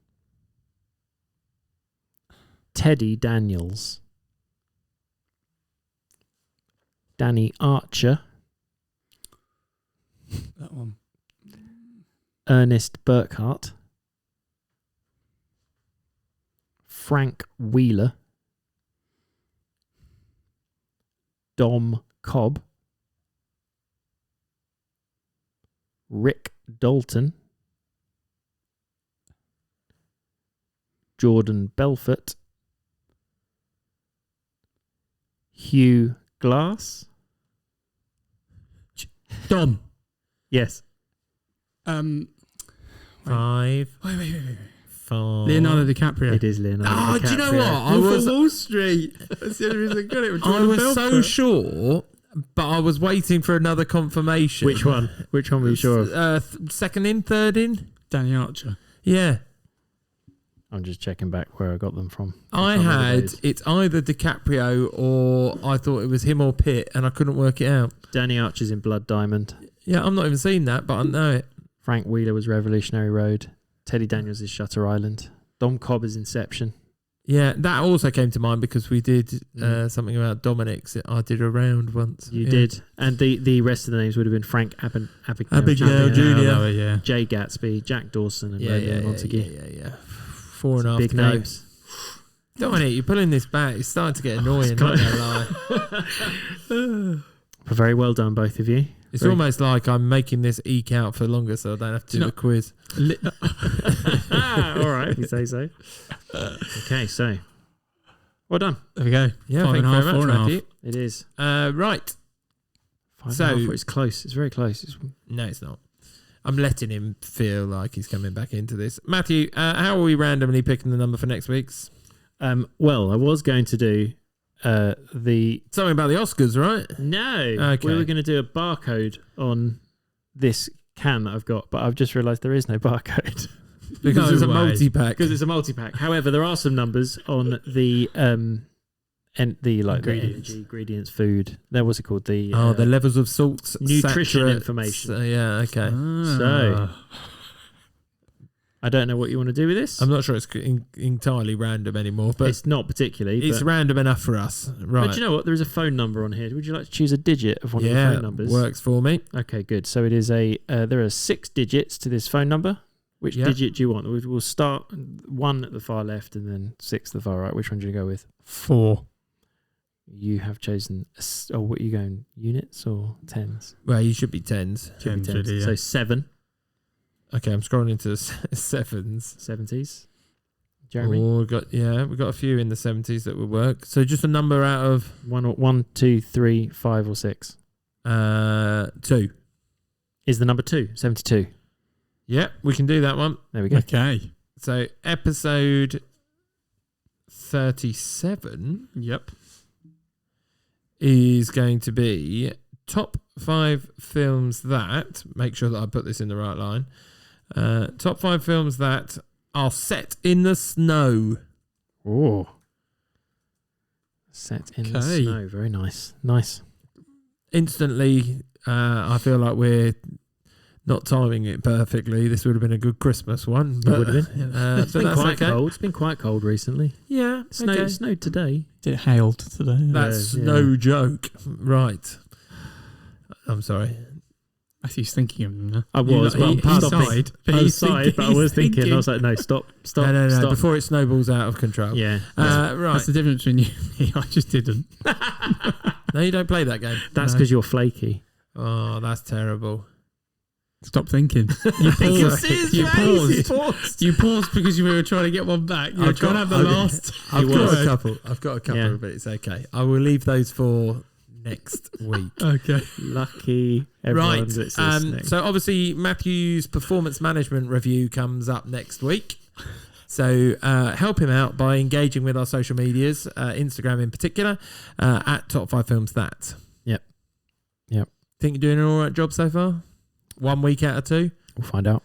Teddy Daniels, Danny Archer, That one. Ernest Burkhart, Frank Wheeler, Dom Cobb, Rick Dalton, Jordan Belfort, Hugh Glass. Dom. Yes. Wait. 5, Wait. 4. Leonardo DiCaprio. It is Leonardo Oh, DiCaprio. do you know what? I Wolf was of Wall Street. That's the only reason I got it. I was so sure, but I was waiting for another confirmation. Which one? Which one were you sure of? Second in, third in? Danny Archer. Yeah. I'm just checking back where I got them from. I can't remember had, those. it's either DiCaprio or I thought it was him or Pitt, and I couldn't work it out. Danny Archer's in Blood Diamond. Yeah, I'm not even seen that, but I know it. Frank Wheeler was Revolutionary Road. Teddy Daniels is Shutter Island. Dom Cobb is Inception. Yeah, that also came to mind because we did something about Dominic's. I did a round once. You Yeah. did. And the rest of the names would have been Frank Abigail Abigail Jr. Yeah. Jay Gatsby, Jack Dawson, and Romeo Montague. Yeah. 4.5 Big to go. names. Dominic, you're pulling this back. It's starting to get annoying, not gonna lie. But very well done, both of you. It's Very- almost like I'm making this eke out for longer so I don't have to do the quiz. All right, if you say so. Okay, so well done. There we go. Yeah, 5 thank and you a half, very much, 4.5. Matthew. It is. Right. 5.5. It's close. It's very close. No, it's not. I'm letting him feel like he's coming back into this. Matthew, how are we randomly picking the number for next week's? Well, I was going to do the Something about the Oscars, right? no. Okay. We were going to do a barcode on this can that I've got, but I've just realised there is no barcode Because No it's a way. multi-pack. because it's a multi-pack. However, there are some numbers on the and the like the Ingredients. energy, ingredients, food. There, what's it called? The the levels of salts, nutrition saturates. information. Yeah, okay. So I don't know what you want to do with this. I'm not sure it's entirely random anymore, but It's not particularly. it's but, random enough for us. Right. but you know what? There is a phone number on here. Would you like to choose a digit of one of the yeah, phone numbers? works for me. Okay, good. So it is a. There are 6 digits to this phone number. Which Yeah. digit do you want? We'll start 1 at the far left and then 6 at the far right. Which one do you go with? 4. You have chosen. Or what are you going? Units or tens? Well, you should be tens. Should be Tens, really, yeah. So 7. Okay, I'm scrolling into the sevens. 70s. Jeremy. Oh, we've got a few in the 70s that would work. So just a number out of 1, 2, 3, 5, or 6. 2. Is the number 2? 72. Yeah, we can do that one. There we go. Okay. So episode 37 Yep. is going to be top 5 films that, make sure that I put this in the right line, top 5 films that are set in the snow. Oh. Set in the Okay. snow. Very nice. Nice. Instantly, I feel like we're not timing it perfectly. This would have been a good Christmas one. But, would have been. But Been that's quite okay. cold. It's been quite cold recently. Yeah, Snowed, okay. snowed today. It hailed today. That's Yeah. no joke. Right. I'm sorry. Matthew's thinking of them now. I was, You but know, I'm he stopping. sighed, but I he's was sorry, but I was thinking. I was like, no, stop. No. Stop. Before it snowballs out of control. Yeah. Right. That's the difference between you and me. I just didn't. No, you don't play that game. That's No. because you're flaky. Oh, that's terrible. Stop thinking. You can paused. see his You face. paused. You paused because you were trying to get one back. You were I've trying to got- have the okay. last. I've got word. a couple. I've got a couple, Yeah. but it's okay. I will leave those for next week. Okay. Lucky everyone Right. that's listening. So obviously Matthew's performance management review comes up next week. So help him out by engaging with our social medias, Instagram in particular, at Top 5 Films That. Yep. Think you're doing an all right job so far? 1 week out of 2? We'll find out.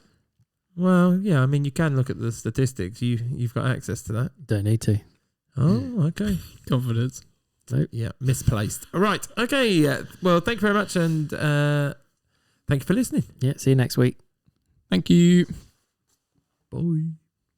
Well, yeah, I mean, you can look at the statistics. You've got access to that. Don't need to. Oh, okay. Confidence. Yeah, misplaced. All right. Okay. Well, thank you very much, and thank you for listening. Yeah. See you next week. Thank you. Bye.